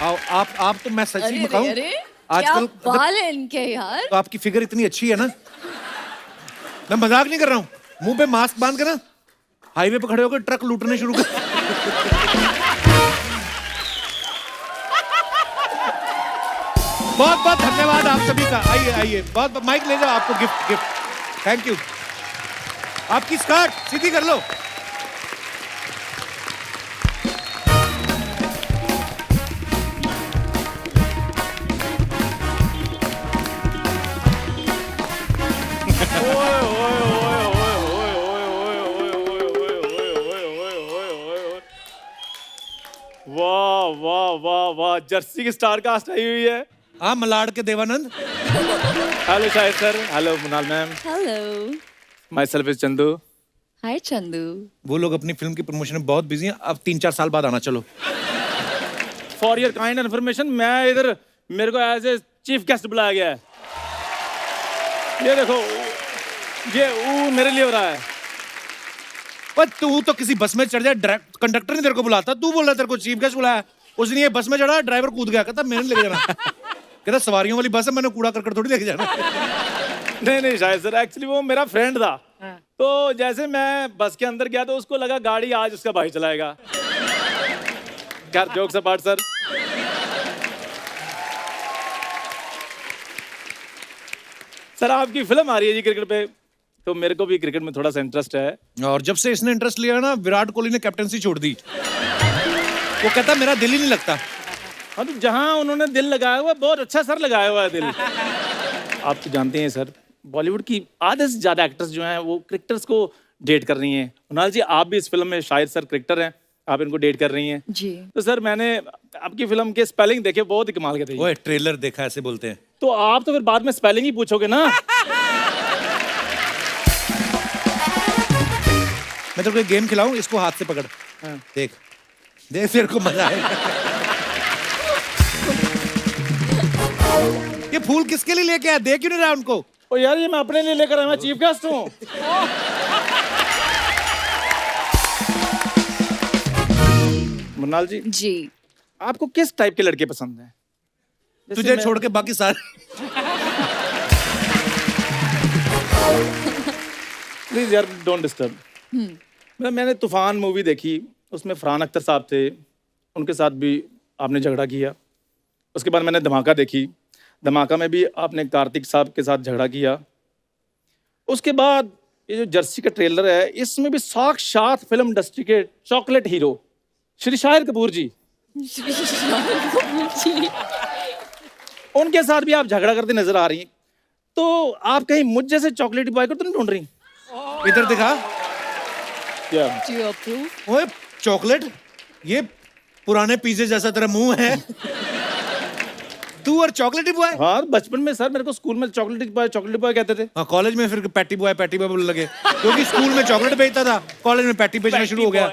S1: आओ आप तो मैं सच्ची में कहूँ आजकल
S6: क्या बाल है इनके यार।
S1: तो आपकी फिगर इतनी अच्छी है ना, मैं मजाक नहीं कर रहा हूँ, मुंह पे मास्क बांध कर ना हाईवे पे खड़े होकर ट्रक लूटने शुरू कर। बहुत बहुत धन्यवाद आप सभी का। आइए आइए, बहुत माइक ले जाओ, आपको गिफ्ट। Thank you. आपकी स्कर्ट सीधी कर लो।
S2: वाह वाह वाह वाह, जर्सी की स्टार कास्ट आई हुई है।
S1: हाँ, मलाड के Devanand.
S2: Hello Shahid sir, hello Mrunal ma'am,
S6: hello,
S2: myself is Chandu.
S6: Hi Chandu.
S1: वो लोग अपनी फिल्म की प्रमोशन में बहुत बिजी हैं, अब 3-4 साल बाद आना। चलो।
S2: फॉर योर काइंड इन्फॉर्मेशन, मैं इधर, मेरे को एज ए चीफ गेस्ट बुलाया गया है। ये देखो, ये वो मेरे लिए हो रहा है।
S1: पर तू तो किसी बस में चढ़ जाए, कंडक्टर ने तेरे को बुलाता, तू बोल रहा तेरे को चीफ गेस्ट बुलाया। उस दिन ये बस में चढ़ा, ड्राइवर कूद गया, कहता मैंने लेके जाना। कहता सवारियों वाली बस है, मैंने कूड़ा करकट थोड़ी लेके जाना।
S2: नहीं शायद सर, एक्चुअली वो मेरा फ्रेंड था। तो जैसे मैं बस के अंदर गया तो उसको लगा गाड़ी आज उसका भाई चलाएगा। खैर जोक्स अपार्ट सर, सर आपकी फिल्म आ रही है जी क्रिकेट पे, तो मेरे को भी क्रिकेट में थोड़ा सा इंटरेस्ट है।
S1: और जब से इसने इंटरेस्ट लिया ना, विराट कोहली ने कैप्टनसी छोड़ दी। वो कहता मेरा दिल ही नहीं लगता।
S2: हाँ, तो जहाँ उन्होंने दिल लगाया हुआ, बहुत अच्छा सर लगाया हुआ है दिल। आप तो जानते हैं सर, बॉलीवुड की आधे से ज्यादा एक्टर्स जो हैं वो क्रिकेटर्स को डेट कर रही हैं। कुणाल जी, आप भी इस फिल्म में शायद सर क्रिकेटर हैं, आप इनको डेट कर रही हैं
S6: जी।
S2: तो सर मैंने आपकी फिल्म के स्पेलिंग देखे, बहुत ही कमाल के थे।
S1: ओए, ट्रेलर देखा ऐसे बोलते हैं।
S2: तो आप तो फिर बाद में स्पेलिंग ही पूछोगे ना।
S1: मैं तेरे को एक गेम खिलाऊं, इसको हाथ से पकड़।
S2: हाँ।
S1: देख देख, तेरे को मजा आएगा। ये फूल किसके लिए लेके आया, देख क्यों नहीं रहा उनको?
S2: ओ यार, ये मैं अपने लिए लेकर आया, मैं चीफ गेस्ट हूँ। मुन्नाल जी,
S6: जी,
S2: आपको किस टाइप के लड़के पसंद हैं?
S1: तुझे छोड़ के बाकी सारे।
S2: प्लीज यार डोंट डिस्टर्ब। मैंने तूफान मूवी देखी, उसमें फरहान अख्तर साहब थे, उनके साथ भी आपने झगड़ा किया। उसके बाद मैंने धमाका देखी, धमाका में भी आपने कार्तिक साहब के साथ झगड़ा किया। उसके बाद ये जो जर्सी का ट्रेलर है, इसमें भी साक्षात फिल्म इंडस्ट्री के चॉकलेट हीरो श्री शाहिद कपूर जी, उनके साथ भी आप झगड़ा करते नजर आ रही हैं। तो आप कहीं मुझ जैसे चॉकलेट बॉय को तो नहीं ढूंढ रही?
S1: इधर दिखा।
S2: क्या?
S6: Do you approve?
S1: ओए, चॉकलेट, ये पुराने पिज्जे जैसा तेरा मुंह है। तू और चॉकलेटी बॉय?
S2: हाँ, बचपन में सर मेरे को स्कूल में चॉकलेटी बॉय कहते थे।
S1: हाँ, कॉलेज में फिर पैटी बॉय बोलने लगे, क्योंकि स्कूल में चॉकलेट बेचता था, कॉलेज में पैटी बेचना शुरू हो गया।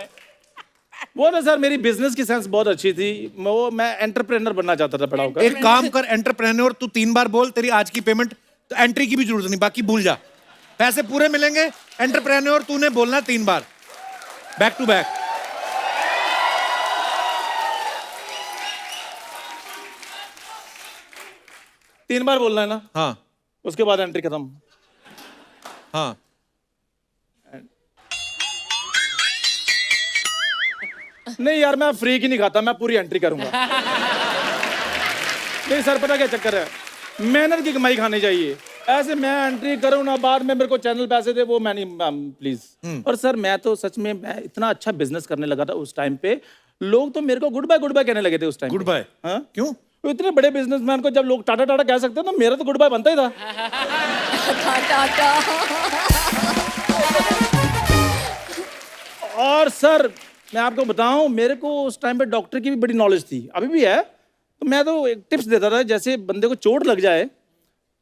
S2: वो ना सर मेरी बिजनेस की सेंस बहुत अच्छी थी, मैं एंटरप्रेन्योर बनना चाहता था बड़ा होकर।
S1: एक काम कर, एंटरप्रेन्योर तू 3 बार बोल, तेरी आज की पेमेंट तो एंट्री की भी जरूरत नहीं, बाकी भूल जा, पैसे पूरे मिलेंगे। एंटरप्रेन्योर तूने बोलना 3 बार, बैक टू बैक।
S2: तीन बार बोलना है ना?
S1: हाँ,
S2: उसके बाद एंट्री खत्म।
S1: हाँ।
S2: नहीं यार, मैं फ्री की नहीं खाता, मैं पूरी एंट्री करूंगा। नहीं सर, पता क्या चक्कर है, मेहनत की कमाई खानी चाहिए। ऐसे मैं एंट्री करूं ना, बाद में मेरे को चैनल पैसे दे, वो मैं नहीं, प्लीज। और सर मैं तो सच में, मैं इतना अच्छा बिजनेस करने लगा था उस टाइम पे, लोग तो मेरे को गुड बाय कहने लगे थे उस टाइम।
S1: Good bye?
S2: हाँ,
S1: क्यों?
S2: तो इतने बड़े बिजनेसमैन को जब लोग टाटा टाटा कह सकते हैं, तो मेरा तो गुड बाय बनता ही था। और सर मैं आपको बताऊं, मेरे को उस टाइम पे डॉक्टर की भी बड़ी नॉलेज थी, अभी भी है। तो मैं तो एक टिप्स देता था, जैसे बंदे को चोट लग जाए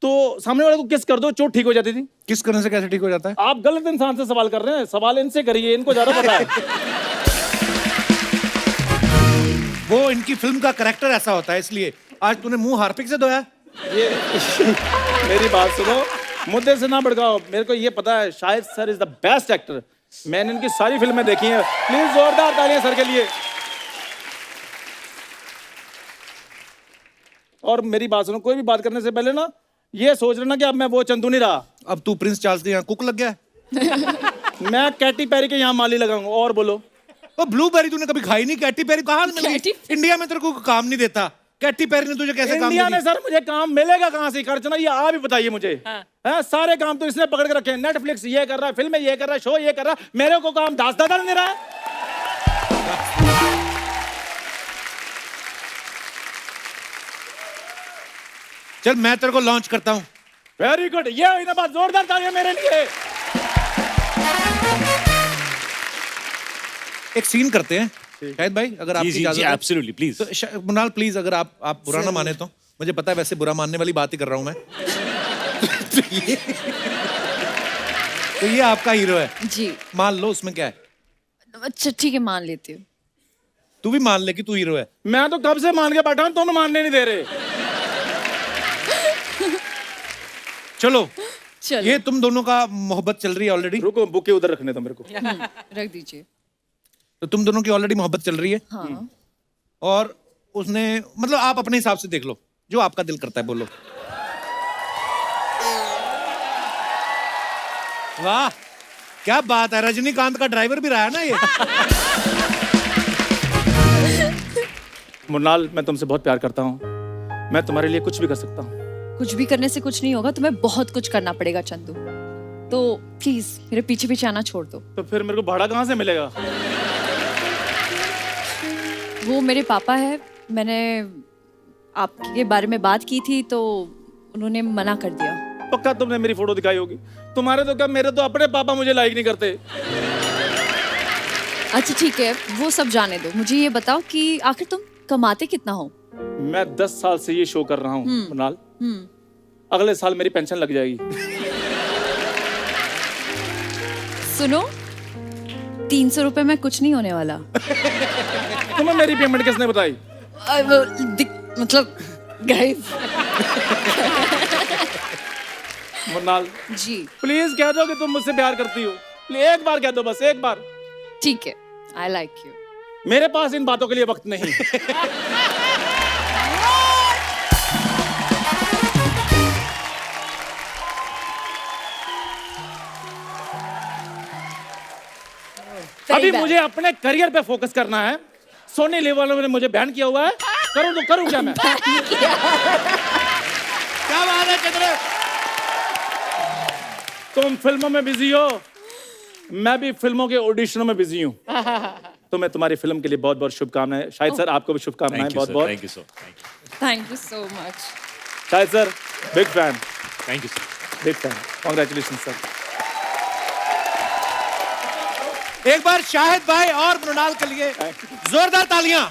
S2: तो सामने वाले को किस कर दो, चोट ठीक हो जाती थी।
S1: किस करने से कैसे ठीक हो जाता है?
S2: आप गलत इंसान से सवाल कर रहे हैं, सवाल इनसे करिए, इनको ज्यादा पता है।
S1: वो इनकी फिल्म का कैरेक्टर ऐसा होता है, इसलिए। आज तूने मुंह हार्पिक से धोया?
S2: ये मेरी बात सुनो, मुद्दे से ना भड़काओ। मेरे को ये पता है, शायद sir is the best actor. मैंने इनकी सारी फिल्में देखी हैं। प्लीज जोरदार तालियां सर के लिए। और मेरी बात सुनो, कोई भी बात करने से पहले ना ये सोच लेना कि अब मैं वो चंदू नहीं रहा।
S1: अब तू प्रिंस चार्ल्स के यहाँ कुक लग गया?
S2: मैं कैटी पेरी के यहाँ माली लगाऊंगा। और बोलो।
S1: ब्लूबेरी तूने कभी खाई नहीं? कैटी पेरी कहाँ मिलेगी? इंडिया में तेरे को काम नहीं देता, कैटी पेरी ने तुझे कैसे काम
S2: इंडिया
S1: दिया?
S2: में सर मुझे काम मिलेगा कहाँ से? खर्चना ये आप ही बताइए मुझे। हाँ, सारे काम तो इसने पकड़ के रखे हैं। नेटफ्लिक्स ये कर रहा है, फिल्में ये कर रहा है, शो ये कर रहा है, मेरे को काम दास दादा नहीं दे रहा है।
S1: चल मैं तेरे को लॉन्च करता हूँ।
S2: वेरी गुड, ये हुई ना बात। जोरदार तालियां मेरे लिए।
S1: एक सीन करते हैं शाहिद भाई, अगर आपकी इजाजत है।
S5: Absolutely please.
S1: तो मुनाल प्लीज, अगर आप बुरा ना माने तो। मुझे पता है वैसे बुरा मानने वाली बात ही कर रहा हूं मैं। तो ये आपका हीरो है
S6: जी।
S1: मान लो, उसमें क्या है?
S6: अच्छा ठीक है, मान लेती हूँ।
S1: तू भी मान ले कि तू हीरो है।
S2: मैं तो कब से मान के बैठा हूं, तुम मानने नहीं दे रहे।
S1: चलो
S6: चलो।
S1: ये तुम दोनों का मोहब्बत चल रही है ऑलरेडी।
S2: रुको, बुके उधर रखने दो मेरे को।
S6: रख दीजिए।
S1: तो तुम दोनों की ऑलरेडी मोहब्बत चल रही है।
S6: हाँ।
S1: और उसने, मतलब आप अपने हिसाब से देख लो, जो आपका दिल करता है बोलो। वाह क्या बात है, रजनीकांत का ड्राइवर भी रहा है ना ये।
S2: मुन्नाल, मैं तुमसे बहुत प्यार करता हूँ, मैं तुम्हारे लिए कुछ भी कर सकता हूँ।
S6: कुछ भी करने से कुछ नहीं होगा, तुम्हें बहुत कुछ करना पड़ेगा चंदू। तो प्लीज मेरे पीछे पीछे आना छोड़ दो।
S2: तो फिर मेरे को भाड़ा कहाँ से मिलेगा?
S6: वो मेरे पापा है, मैंने आपके बारे में बात की थी तो उन्होंने मना कर दिया।
S2: पक्का तुमने मेरी फोटो दिखाई होगी। तुम्हारे तो क्या, मेरे तो अपने पापा मुझे लाइक नहीं करते।
S6: अच्छा ठीक है, वो सब जाने दो। मुझे ये बताओ कि आखिर तुम कमाते कितना हो?
S2: मैं 10 साल से ये शो कर रहा हूँ मुन्नाल। अगले साल मेरी पेंशन लग जाएगी।
S6: सुनो, 300 रुपए में कुछ नहीं होने वाला।
S2: तुम्हें मेरी पेमेंट किसने बताई?
S6: मतलब गाइस।
S2: मुन्नाल
S6: जी
S2: प्लीज कह दो कि तुम मुझसे प्यार करती हो। एक बार कह दो, बस एक बार।
S6: ठीक है, आई लाइक यू।
S2: मेरे पास इन बातों के लिए वक्त नहीं। अभी मुझे अपने करियर पे फोकस करना है। सोनी लिव वालों ने मुझे बैन किया हुआ है। करूं तो करूं क्या मैं?
S1: क्या बात है चंद्र।
S2: तुम फिल्मों में बिजी हो, मैं भी फिल्मों के ऑडिशनों में बिजी हूँ। तो मैं तुम्हारी फिल्म के लिए बहुत बहुत शुभकामनाएं। शाहिद सर आपको भी शुभकामनाएं बहुत बहुत।
S5: Thank you sir.
S6: Thank you so much.
S2: Shahid sir big fan.
S5: Thank you sir.
S2: Big fan. Congratulation sir.
S1: एक बार शाहिद भाई और मृणाल के लिए जोरदार तालियां।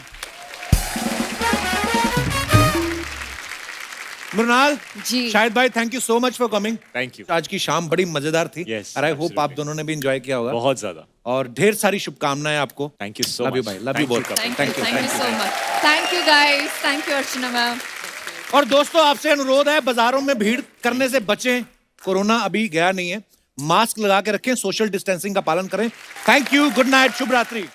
S1: मृणाल
S6: जी।
S1: शाहिद भाई, thank you so much for coming.
S5: Thank you.
S1: आज की शाम बड़ी मजेदार थी।
S5: Yes,
S1: और आई होप
S5: absolutely.
S1: आप दोनों ने भी एंजॉय किया होगा।
S5: बहुत ज्यादा।
S1: और ढेर सारी शुभकामनाएं आपको।
S5: Thank you so
S1: love you
S5: much
S1: भाई, love you both.
S6: Thank you so much. Thank you guys, thank you Archana ma'am.
S1: और दोस्तों, आपसे अनुरोध है, बाजारों में भीड़ करने से बचें। कोरोना अभी गया नहीं है। मास्क लगा के रखें, सोशल डिस्टेंसिंग का पालन करें। थैंक यू, गुड नाइट, शुभ रात्रि।